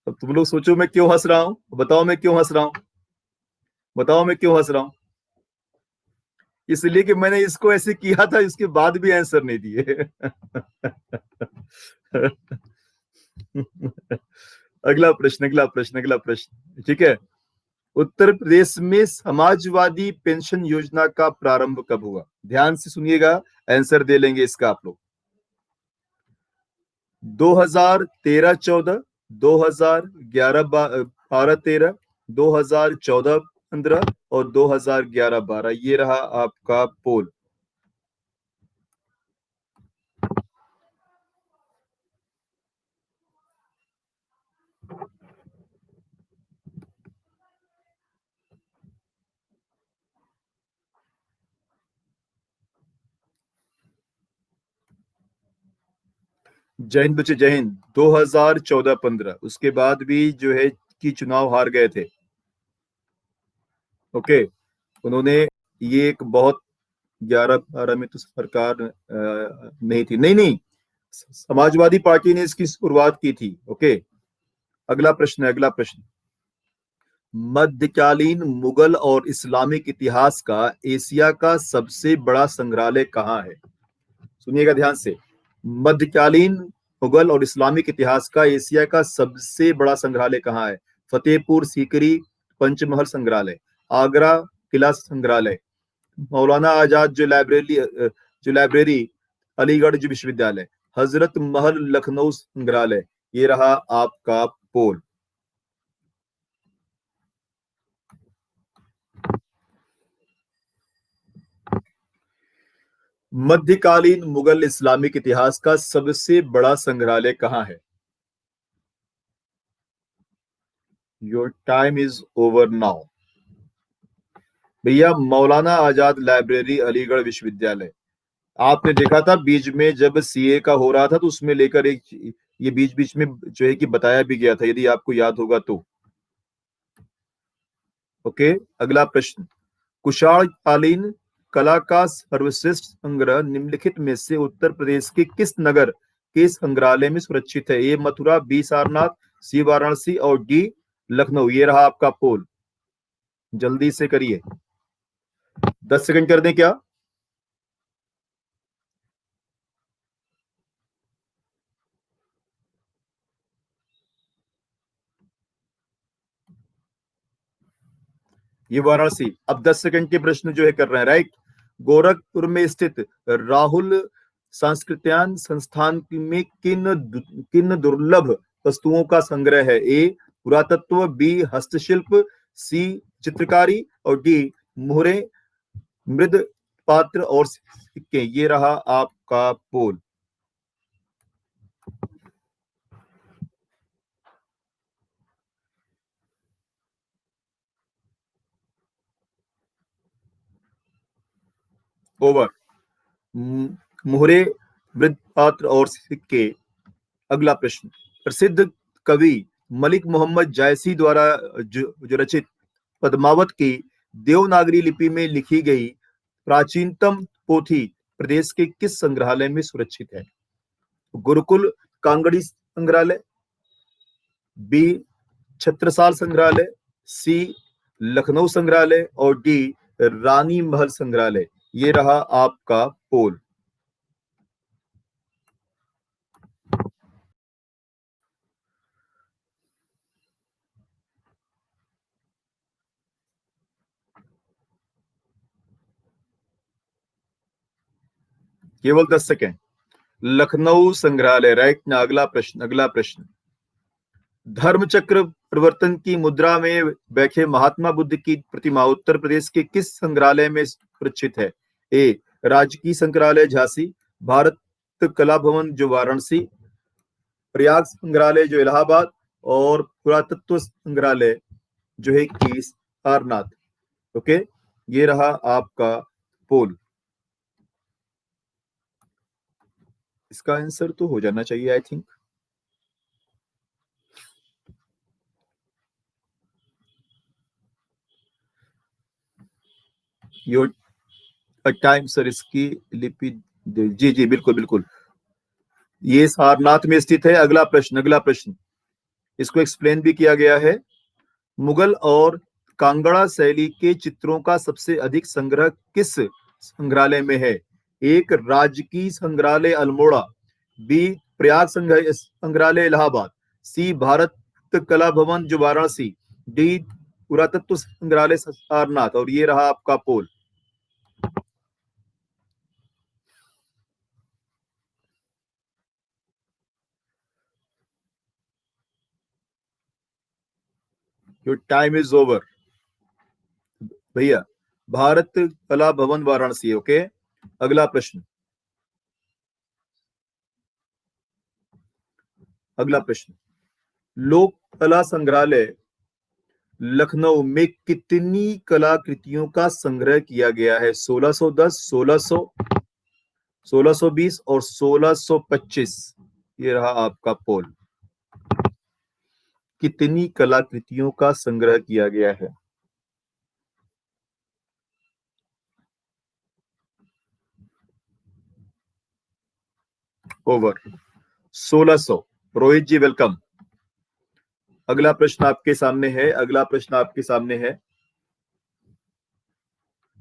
अब तुम लोग सोचो मैं क्यों हंस रहा हूं, बताओ मैं क्यों हंस रहा हूं, बताओ मैं क्यों हंस रहा हूं। इसलिए कि मैंने इसको ऐसे किया था, इसके बाद भी आंसर नहीं दिए। अगला प्रश्न, अगला प्रश्न, अगला प्रश्न, ठीक है। उत्तर प्रदेश में समाजवादी पेंशन योजना का प्रारंभ कब हुआ? ध्यान से सुनिएगा, आंसर दे लेंगे इसका आप लोग। 2013-14, 2011-12-13, 2014-15 और 2011-12। ये रहा आपका पोल। जय हिंद बच्चे, जय हिंद। 2014-15, उसके बाद भी जो है कि चुनाव हार गए थे। ओके। उन्होंने ये एक बहुत, 11-12 में तो सरकार नहीं थी, नहीं नहीं, समाजवादी पार्टी ने इसकी शुरुआत की थी। ओके। अगला प्रश्न है, अगला प्रश्न। मध्यकालीन मुगल और इस्लामिक इतिहास का एशिया का सबसे बड़ा संग्रहालय कहाँ है? सुनिएगा ध्यान से। मध्यकालीन मुगल और इस्लामिक इतिहास का एशिया का सबसे बड़ा संग्रहालय कहाँ है? फतेहपुर सीकरी पंचमहल संग्रहालय, आगरा किला संग्रहालय, मौलाना आजाद जो लाइब्रेरी अलीगढ़ जो विश्वविद्यालय, हजरत महल लखनऊ संग्रहालय। ये रहा आपका पोल। मध्यकालीन मुगल इस्लामिक इतिहास का सबसे बड़ा संग्रहालय कहाँ है? Your time is over now. भैया, मौलाना आजाद लाइब्रेरी अलीगढ़ विश्वविद्यालय। आपने देखा था बीच में जब सीए का हो रहा था, तो उसमें लेकर एक, ये बीच बीच में जो है कि बताया भी गया था, यदि आपको याद होगा तो। ओके। अगला प्रश्न। कुशाण कालीन कला का सर्वश्रेष्ठ संग्रह निम्नलिखित में से उत्तर प्रदेश के किस नगर के संग्रहालय में सुरक्षित है? ए मथुरा, बी सारनाथ, सी वाराणसी और डी लखनऊ। ये रहा आपका पोल। जल्दी से करिए, 10 सेकंड कर दें क्या? ये वाराणसी। अब 10 सेकंड के प्रश्न जो है कर रहे हैं, राइट। गोरखपुर में स्थित राहुल सांस्कृत्यान संस्थान में किन दुर्लभ वस्तुओं का संग्रह है? ए पुरातत्व, बी हस्तशिल्प, सी चित्रकारी और डी मोहरे, मृद पात्र और सिक्के। ये रहा आपका पोल। ओवर। मोहरे, मृद पात्र और सिक्के। अगला प्रश्न। प्रसिद्ध कवि मलिक मोहम्मद जायसी द्वारा जो रचित पद्मावत की देवनागरी लिपि में लिखी गई प्राचीनतम पोथी प्रदेश के किस संग्रहालय में सुरक्षित है? गुरुकुल कांगड़ी संग्रहालय, बी छत्रसाल संग्रहालय, सी लखनऊ संग्रहालय और डी रानी महल संग्रहालय। ये रहा आपका पोल। केवल 10 सेकेंड। लखनऊ संग्रहालय, राइट ना। अगला प्रश्न, अगला प्रश्न। धर्म चक्र प्रवर्तन की मुद्रा में बैठे महात्मा बुद्ध की प्रतिमा उत्तर प्रदेश के किस संग्रहालय में सुरक्षित है? ए राजकीय संग्रहालय झांसी, भारत कला भवन जो वाराणसी, प्रयाग संग्रहालय जो इलाहाबाद, और पुरातत्व संग्रहालय जो है कि सारनाथ। ओके, ये रहा आपका पोल। इसका आंसर तो हो जाना चाहिए I think. Your time sir, इसकी लिपि, जी जी बिल्कुल बिल्कुल, ये सारनाथ में स्थित है। अगला प्रश्न, अगला प्रश्न। इसको एक्सप्लेन भी किया गया है। मुगल और कांगड़ा शैली के चित्रों का सबसे अधिक संग्रह किस संग्रहालय में है? एक राजकीय संग्रहालय अल्मोड़ा, बी प्रयाग संग्रहालय इलाहाबाद, सी भारत कला भवन जो वाराणसी, डी पुरातत्व संग्रहालय सारनाथ। और ये रहा आपका poll. Your time is over भैया। भारत कला भवन वाराणसी। ओके, अगला प्रश्न, अगला प्रश्न। लोक कला संग्रहालय लखनऊ में कितनी कलाकृतियों का संग्रह किया गया है? 1610, 1600, 1620 और 1625। ये रहा आपका पोल। कितनी कलाकृतियों का संग्रह किया गया है? ओवर। 1600। रोहित जी वेलकम। अगला प्रश्न आपके सामने है, अगला प्रश्न आपके सामने है।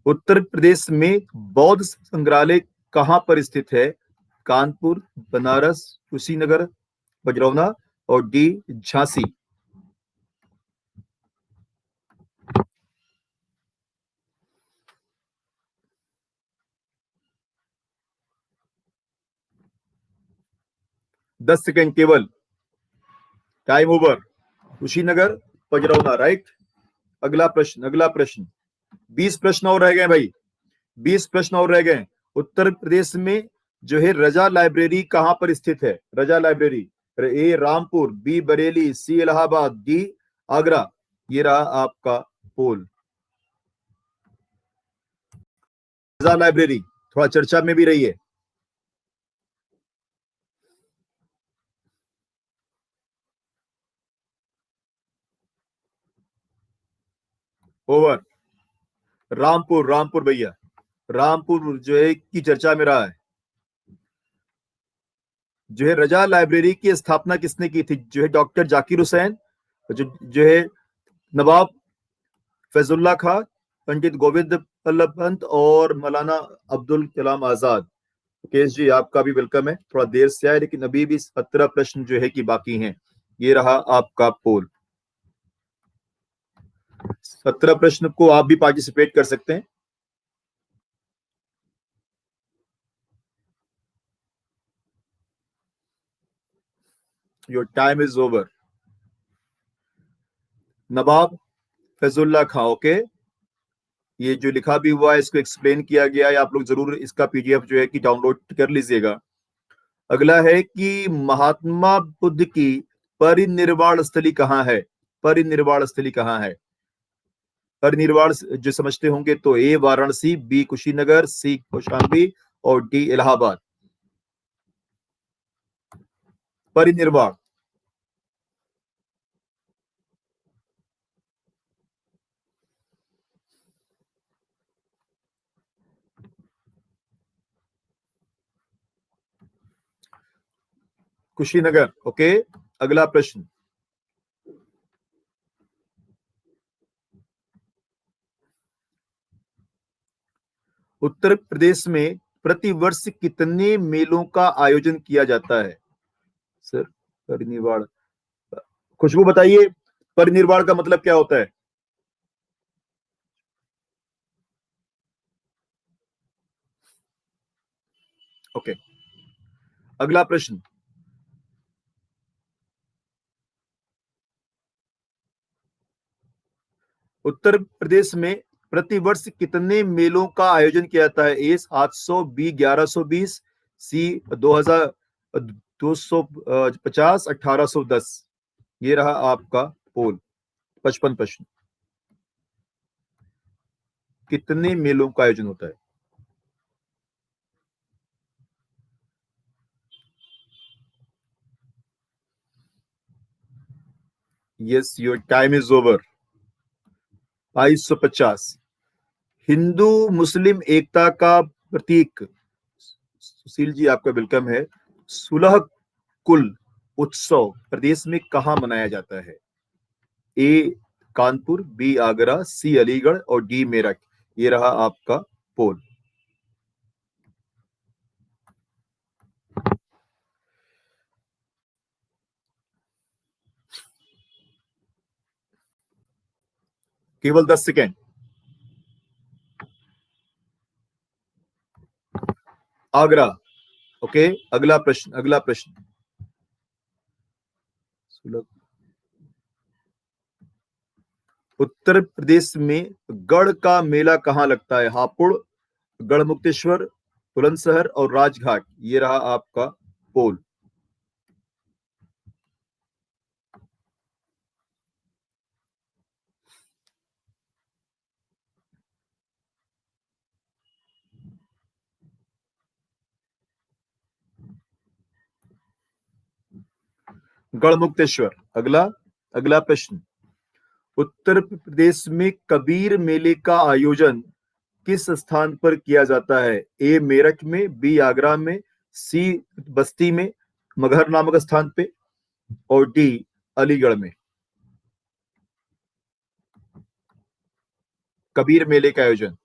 उत्तर प्रदेश में बौद्ध संग्रहालय कहां पर स्थित है? कानपुर, बनारस, कुशीनगर, बजरौना, और डी झांसी। 10 सेकेंड केवल। Time over. Kushinagar, Bajrauna, right. अगला प्रश्न, अगला प्रश्न। 20 प्रश्न और रह गए भाई, 20 प्रश्न और रह गए। उत्तर प्रदेश में जो है रजा लाइब्रेरी कहां पर स्थित है? रजा लाइब्रेरी, ए रामपुर, बी बरेली, सी इलाहाबाद, डी आगरा। ये रहा आपका पोल। रजा लाइब्रेरी थोड़ा चर्चा में भी रही है। ओवर। रामपुर, रामपुर भैया, रामपुर जो है की चर्चा में रहा है। जो है रजा लाइब्रेरी की स्थापना किसने की थी? जो है डॉक्टर जाकिर हुसैन, जो है नवाब फैजुल्ला खां, पंडित गोविंद बल्लभ पंत, और मौलाना अब्दुल कलाम आजाद। मुकेश जी आपका भी वेलकम है। थोड़ा देर से आए लेकिन अभी भी 17 प्रश्न जो है कि बाकी हैं। ये रहा आपका पोल। 17 प्रश्न को आप भी पार्टिसिपेट कर सकते हैं। Your time is over. Nawab Faizullah Khan. Okay, ये जो लिखा भी हुआ है इसको एक्सप्लेन किया गया है, आप लोग जरूर इसका पीडीएफ जो है कि डाउनलोड कर लीजिएगा। अगला है कि महात्मा बुद्ध की परिनिर्वाण स्थली कहाँ है? परिनिर्वाण स्थली कहाँ है? परिनिर्वाण जो समझते होंगे तो ए वाराणसी, बी कुशीनगर, सी कौशाम्बी, और डी इलाहाबाद। परिनिर्वाण। कुशीनगर। ओके, अगला प्रश्न। उत्तर प्रदेश में प्रतिवर्ष कितने मेलों का आयोजन किया जाता है? सर, परिनिर्वाण, खुशबू बताइए, परिनिर्वाण का मतलब क्या होता है? ओके, अगला प्रश्न, उत्तर प्रदेश में प्रतिवर्ष कितने मेलों का आयोजन किया जाता है? ए 700, बी 1120, सी 2000, 250, 1810। ये रहा आपका पोल। 55 प्रश्न, कितने मेलों का आयोजन होता है? Yes, your time is over. 2250। हिंदू मुस्लिम एकता का प्रतीक, सुशील जी आपका वेलकम है, सुलह कुल उत्सव प्रदेश में कहाँ मनाया जाता है? ए कानपुर, बी आगरा, सी अलीगढ़ और डी मेरठ। ये रहा आपका पोल। केवल 10 सेकेंड। आगरा। ओके, अगला प्रश्न, अगला प्रश्न। उत्तर प्रदेश में गढ़ का मेला कहाँ लगता है? हापुड़, गढ़मुक्तेश्वर, बुलंदशहर और राजघाट। ये रहा आपका पोल। गढ़मुक्तेश्वर। अगला, अगला प्रश्न, उत्तर प्रदेश में कबीर मेले का आयोजन किस स्थान पर किया जाता है? ए मेरठ में, बी आगरा में, सी बस्ती में, मगहर नामक स्थान पे और डी अलीगढ़ में। कबीर मेले का आयोजन।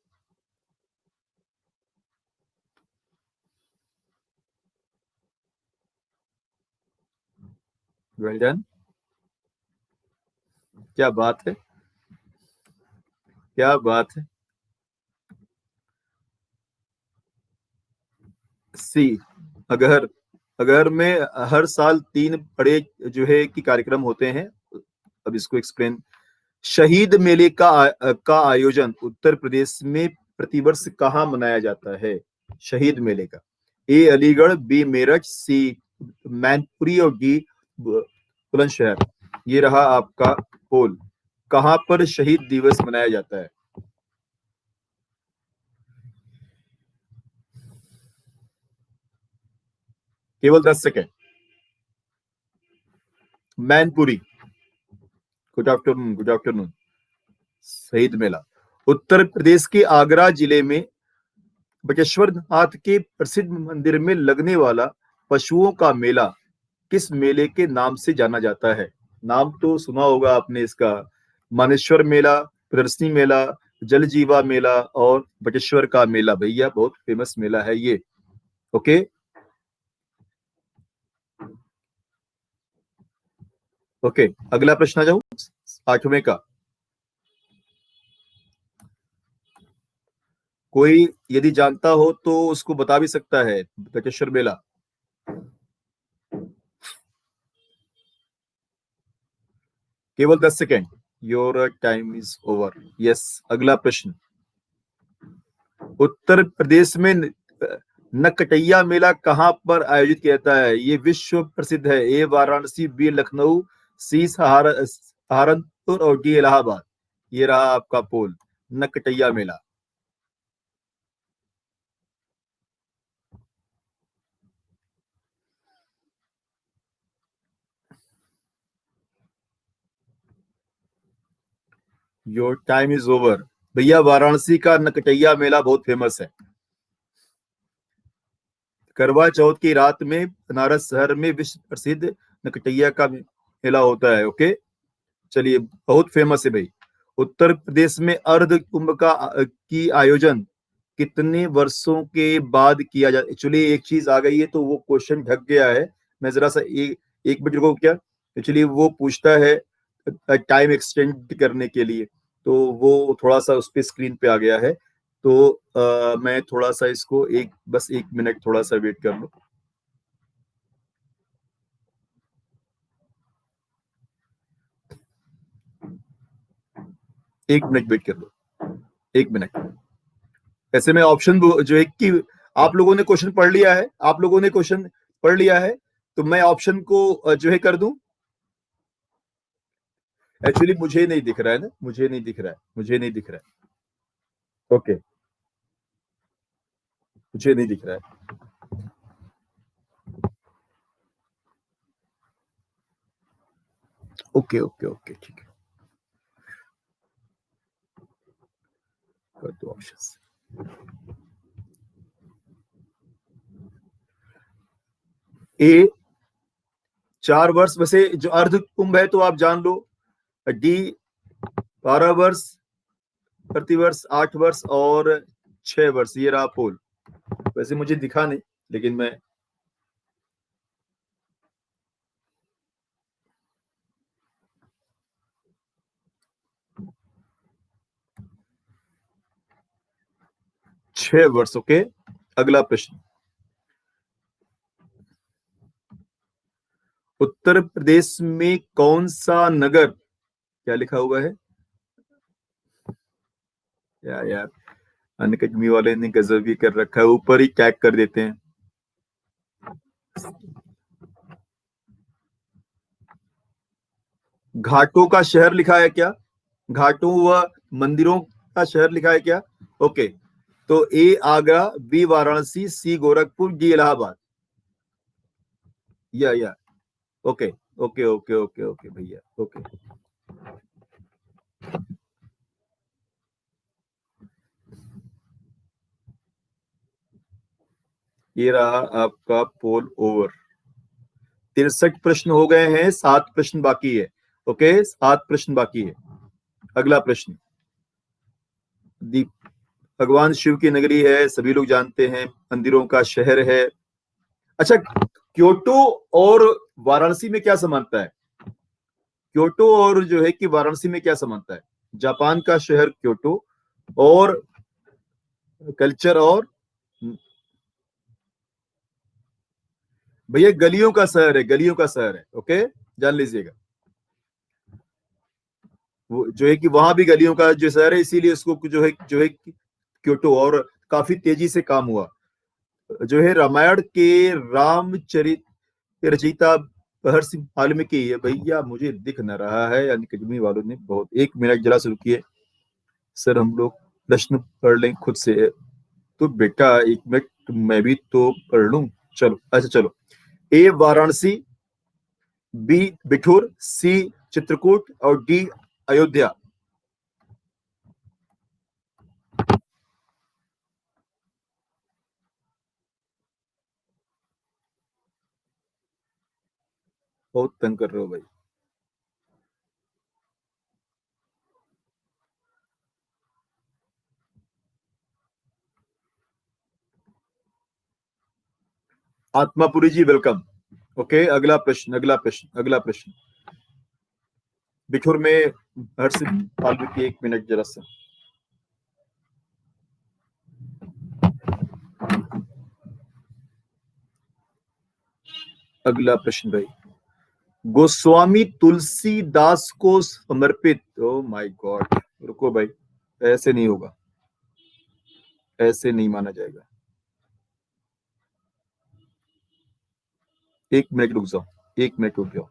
वेल डन, क्या बात है, क्या बात है। सी अगर, अगर में हर साल 3 बड़े जो है कि कार्यक्रम होते हैं। अब इसको एक्सप्लेन, शहीद मेले का आयोजन उत्तर प्रदेश में प्रतिवर्ष कहाँ मनाया जाता है? शहीद मेले का, ए अलीगढ़, बी मेरठ, सी मैनपुरी और डी बुलंदशहर। ये रहा आपका पोल। कहाँ पर शहीद दिवस मनाया जाता है? केवल 10 second. Mainpuri. Good afternoon, good afternoon. शहीद मेला, उत्तर प्रदेश के आगरा जिले में बटेश्वर नाथ के प्रसिद्ध मंदिर में लगने वाला पशुओं का मेला किस मेले के नाम से जाना जाता है? नाम तो सुना होगा आपने इसका, मानेश्वर मेला, प्रदर्शनी मेला, जल जीवा मेला और बटेश्वर का मेला। भैया बहुत फेमस मेला है ये। ओके, ओके, अगला प्रश्न आ जाऊं, 8वें का। कोई यदि जानता हो तो उसको बता भी सकता है, बटेश्वर मेला। केवल 10 second. Your time is over. Yes, अगला प्रश्न, उत्तर प्रदेश में नकटैया मेला कहाँ पर आयोजित किया जाता है? ये विश्व प्रसिद्ध है। A Varanasi, B Lucknow, C Saharanpur और डी इलाहाबाद। ये रहा आपका poll. Naktaiya Mela. Your time is over. भैया वाराणसी का नकटैया मेला बहुत फेमस है। करवा चौथ की रात में बनारस शहर में विश्व प्रसिद्ध नकटैया का मेला होता है। ओके, चलिए, बहुत फेमस है भाई। उत्तर प्रदेश में अर्ध कुंभ का की आयोजन कितने वर्षों के बाद किया जाए? एक्चुअली एक चीज आ गई है तो वो क्वेश्चन ढक गया है। मैं जरा सा एक मिनट को क्या, एक्चुअली वो पूछता है टाइम एक्सटेंड करने के लिए, तो वो थोड़ा सा उस पे स्क्रीन पे आ गया है। तो मैं थोड़ा सा इसको बस 1 मिनट थोड़ा सा वेट कर लो। एक मिनट वेट कर लो, 1 मिनट। ऐसे में ऑप्शन जो है कि आप लोगों ने क्वेश्चन पढ़ लिया है, आप लोगों ने क्वेश्चन पढ़ लिया है, तो मैं ऑप्शन को जो है कर दूं। एक्चुअली मुझे नहीं दिख रहा है ना, मुझे नहीं दिख रहा है, मुझे नहीं दिख रहा है। ओके, मुझे नहीं दिख रहा है। ओके ओके ओके, ठीक है, कर दो ऑप्शन। ए 4 वर्ष, वैसे जो अर्ध कुंभ है तो आप जान लो। डी 12 वर्ष, प्रतिवर्ष 8 वर्ष और 6 वर्ष, ये रहा पोल। वैसे मुझे दिखा नहीं, लेकिन मैं 6 वर्ष। ओके, अगला प्रश्न। उत्तर प्रदेश में कौन सा नगर, क्या लिखा हुआ है यार, अनअकैडमी वाले ने गजब भी कर रखा है, ऊपर ही टैग कर देते हैं। घाटों का शहर लिखा है क्या? घाटों व मंदिरों का शहर लिखा है क्या? ओके, तो ए आगरा, बी वाराणसी, सी गोरखपुर, डी इलाहाबाद। या okay okay okay okay okay भैया, ओके। ये रहा आपका पोल ओवर। 63 प्रश्न हो गए हैं, 7 प्रश्न बाकी है। ओके, 7 प्रश्न बाकी है। अगला प्रश्न। दीप, भगवान शिव की नगरी है, सभी लोग जानते हैं, मंदिरों का शहर है। अच्छा, क्योटो और वाराणसी में क्या समानता है? क्योटो और जो है कि वाराणसी में क्या समानता है? जापान का शहर क्योटो, और कल्चर, और भैया गलियों का शहर है, गलियों का शहर है। ओके, जान लीजिएगा। वो जो है कि वहां भी गलियों का जो शहर है, इसीलिए उसको जो है क्योटो, और काफी तेजी से काम हुआ। जो है रामायण के रामचरित रचयिता महर्षि वाल्मीकि, ये भैया मुझे दिख न रहा है, यानी अकादमी वालों ने बहुत। 1 मिनट जरा शुरू किए सर, हम लोग प्रश्न पढ़ लें खुद से। तो बेटा 1 मिनट, मैं भी तो पढ़ लूं। चलो, अच्छा चलो। ए वाराणसी, बी बिठूर, सी चित्रकूट, और डी अयोध्या। बहुत तंग कर रहे हो भाई। आत्मापुरी जी वेलकम। ओके, अगला प्रश्न, अगला प्रश्न, अगला प्रश्न। बिठूर में महर्षि वाल्मीकि, 1 मिनट जरा सा। अगला प्रश्न भाई। गोस्वामी तुलसीदास को समर्पित, ओ माय गॉड, रुको भाई, ऐसे नहीं होगा, ऐसे नहीं माना जाएगा। 1 मिनट रुक जाओ, 1 मिनट रुक जाओ।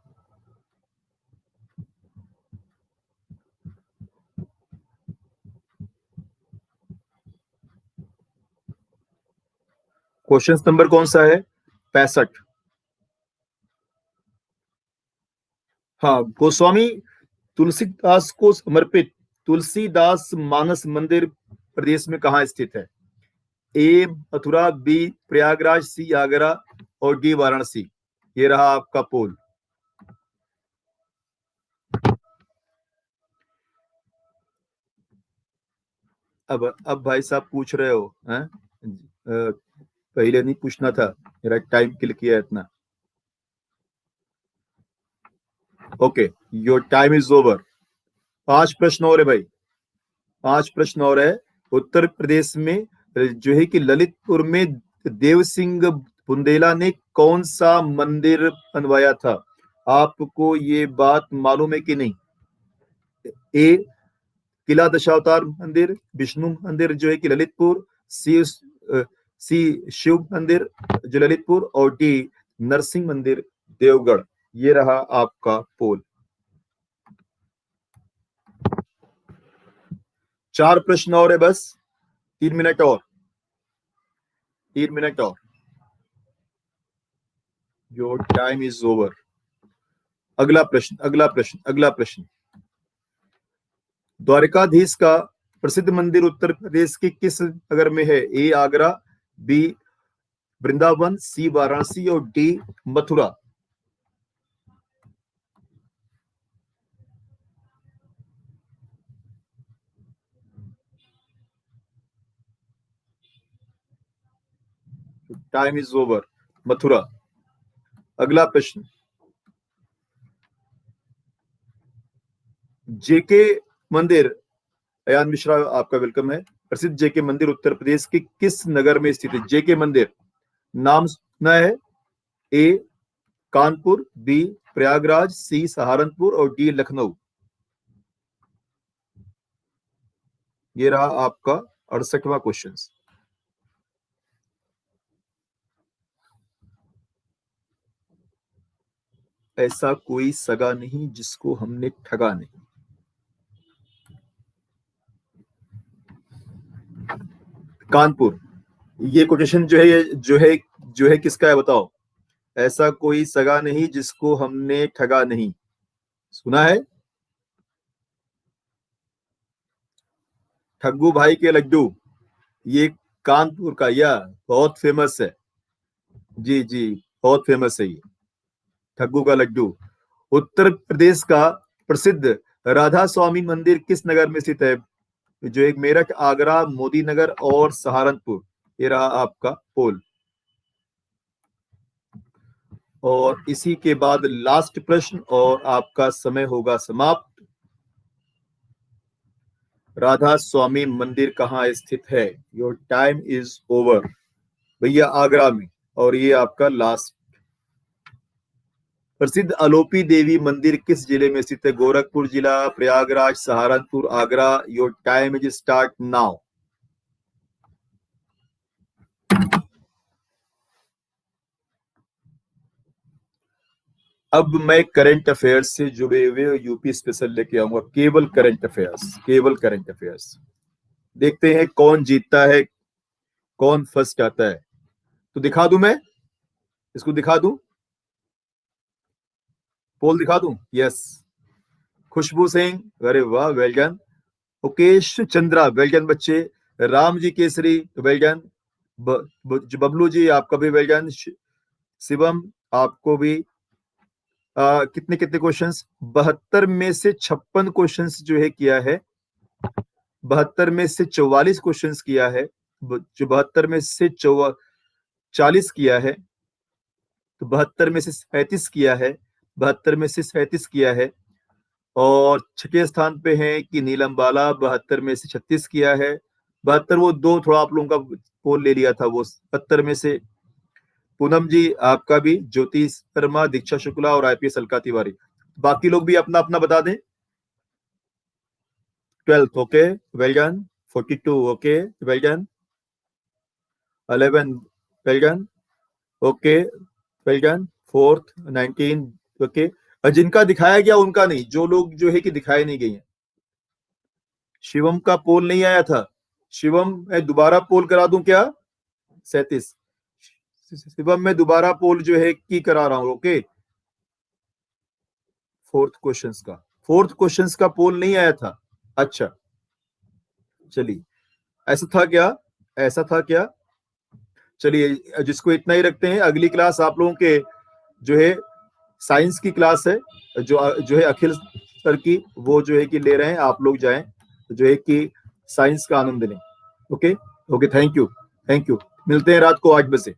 क्वेश्चन नंबर कौन सा है? 65। हाँ, गोस्वामी तुलसीदास को समर्पित तुलसीदास मानस मंदिर प्रदेश में कहाँ स्थित है? ए मथुरा, बी प्रयागराज, सी आगरा, और डी वाराणसी। ये रहा आपका पोल। अब भाई साहब पूछ रहे हो हैं? पहले नहीं पूछना था, मेरा टाइम किल किया इतना। Okay, your time is over. 5 प्रश्न और है भाई, 5 प्रश्न और है। उत्तर प्रदेश में जो है कि ललितपुर में देव सिंह बुंदेला ने कौन सा मंदिर बनवाया था? आपको ये बात मालूम है कि नहीं? ए किला दशावतार मंदिर, विष्णु मंदिर जो है कि ललितपुर, सी शिव मंदिर जो ललितपुर, और डी नरसिंह मंदिर देवगढ़। ये रहा आपका पोल। 4 प्रश्न और है बस, 3 मिनट और, 3 मिनट और। Your time is over. अगला प्रश्न, अगला प्रश्न, अगला प्रश्न। द्वारकाधीश का प्रसिद्ध मंदिर उत्तर प्रदेश के किस नगर में है? ए आगरा, बी वृंदावन, सी वाराणसी और D Mathura. Time is over. Mathura. अगला प्रश्न। जेके मंदिर, अयान मिश्रा आपका वेलकम है। प्रसिद्ध जेके मंदिर उत्तर प्रदेश के किस नगर में स्थित है? जेके मंदिर नाम सुना है? ए कानपुर, बी प्रयागराज, सी सहारनपुर और डी लखनऊ। ये रहा आपका 68वां क्वेश्चन। ऐसा कोई सगा नहीं जिसको हमने ठगा नहीं। कानपुर। ये कोटेशन जो है किसका है बताओ? ऐसा कोई सगा नहीं जिसको हमने ठगा नहीं, सुना है? ठग्गू भाई के लड्डू, ये कानपुर का, यह बहुत फेमस है। जी जी, बहुत फेमस है ये ठग्गू का लड्डू। उत्तर प्रदेश का प्रसिद्ध राधा स्वामी मंदिर किस नगर में स्थित है? जो एक मेरठ, आगरा, मोदी नगर और सहारनपुर। ये रहा आपका पोल। और इसी के बाद लास्ट प्रश्न और आपका समय होगा समाप्त। राधा स्वामी मंदिर कहाँ स्थित है? Your time is over. भैया आगरा में। और ये आपका लास्ट। प्रसिद्ध आलोपी देवी मंदिर किस जिले में स्थित है? गोरखपुर जिला, Prayagraj, Saharanpur, Agra. Your time is start now. अब मैं करंट अफेयर्स से जुड़े हुए यूपी स्पेशल लेके आऊंगा, केवल करंट अफेयर्स, केवल करंट अफेयर्स। देखते हैं कौन जीतता है, कौन फर्स्ट आता है। तो दिखा दूं मैं इसको, दिखा दूं पोल, दिखा दूं? यस। खुशबू सिंह, अरे वाह, well done. Mukesh Chandra, well done बच्चे। Ram ji Kesari, well done. बबलू जी आपका भी वेल डन। शिवम आपको भी। कितने कितने क्वेश्चंस? 72 में से 56 क्वेश्चंस जो है किया है। 72 में से 44 क्वेश्चंस किया है। जो 72 में से 40 किया है, तो 72 में से 37 किया है, 72 में से 37 किया है। और छठे स्थान पे है कि नीलम बाला, 72 में से 36 किया है। 72 वो दो थोड़ा आप लोगों का पोल ले लिया था, वो 70 में से। पूनम जी आपका भी, ज्योति शर्मा, दीक्षा शुक्ला और आईपीएस अलका तिवारी। बाकी लोग भी अपना अपना बता दें। 12th okay, well done. 42 okay, well done. 11 well done, okay, well done. 4th 19 okay. जिनका दिखाया गया उनका नहीं, जो लोग जो है कि दिखाए नहीं गए हैं। शिवम का पोल नहीं आया था। शिवम मैं दोबारा पोल करा दूं क्या? 37। शिवम मैं दोबारा पोल जो है कि करा रहा हूं, ओके। 4th क्वेश्चंस का पोल नहीं आया था। अच्छा, चलिए, ऐसा था क्या? ऐसा था क्या? चलिए, जिसको इतना ही रखते हैं। अगली क्लास आप लोगों के जो है साइंस की क्लास है, जो है अखिल सर की, वो जो है कि ले रहे हैं। आप लोग जाएं, जो है कि साइंस का आनंद लें। Okay okay, thank you, thank you. मिलते हैं रात को 8 बजे।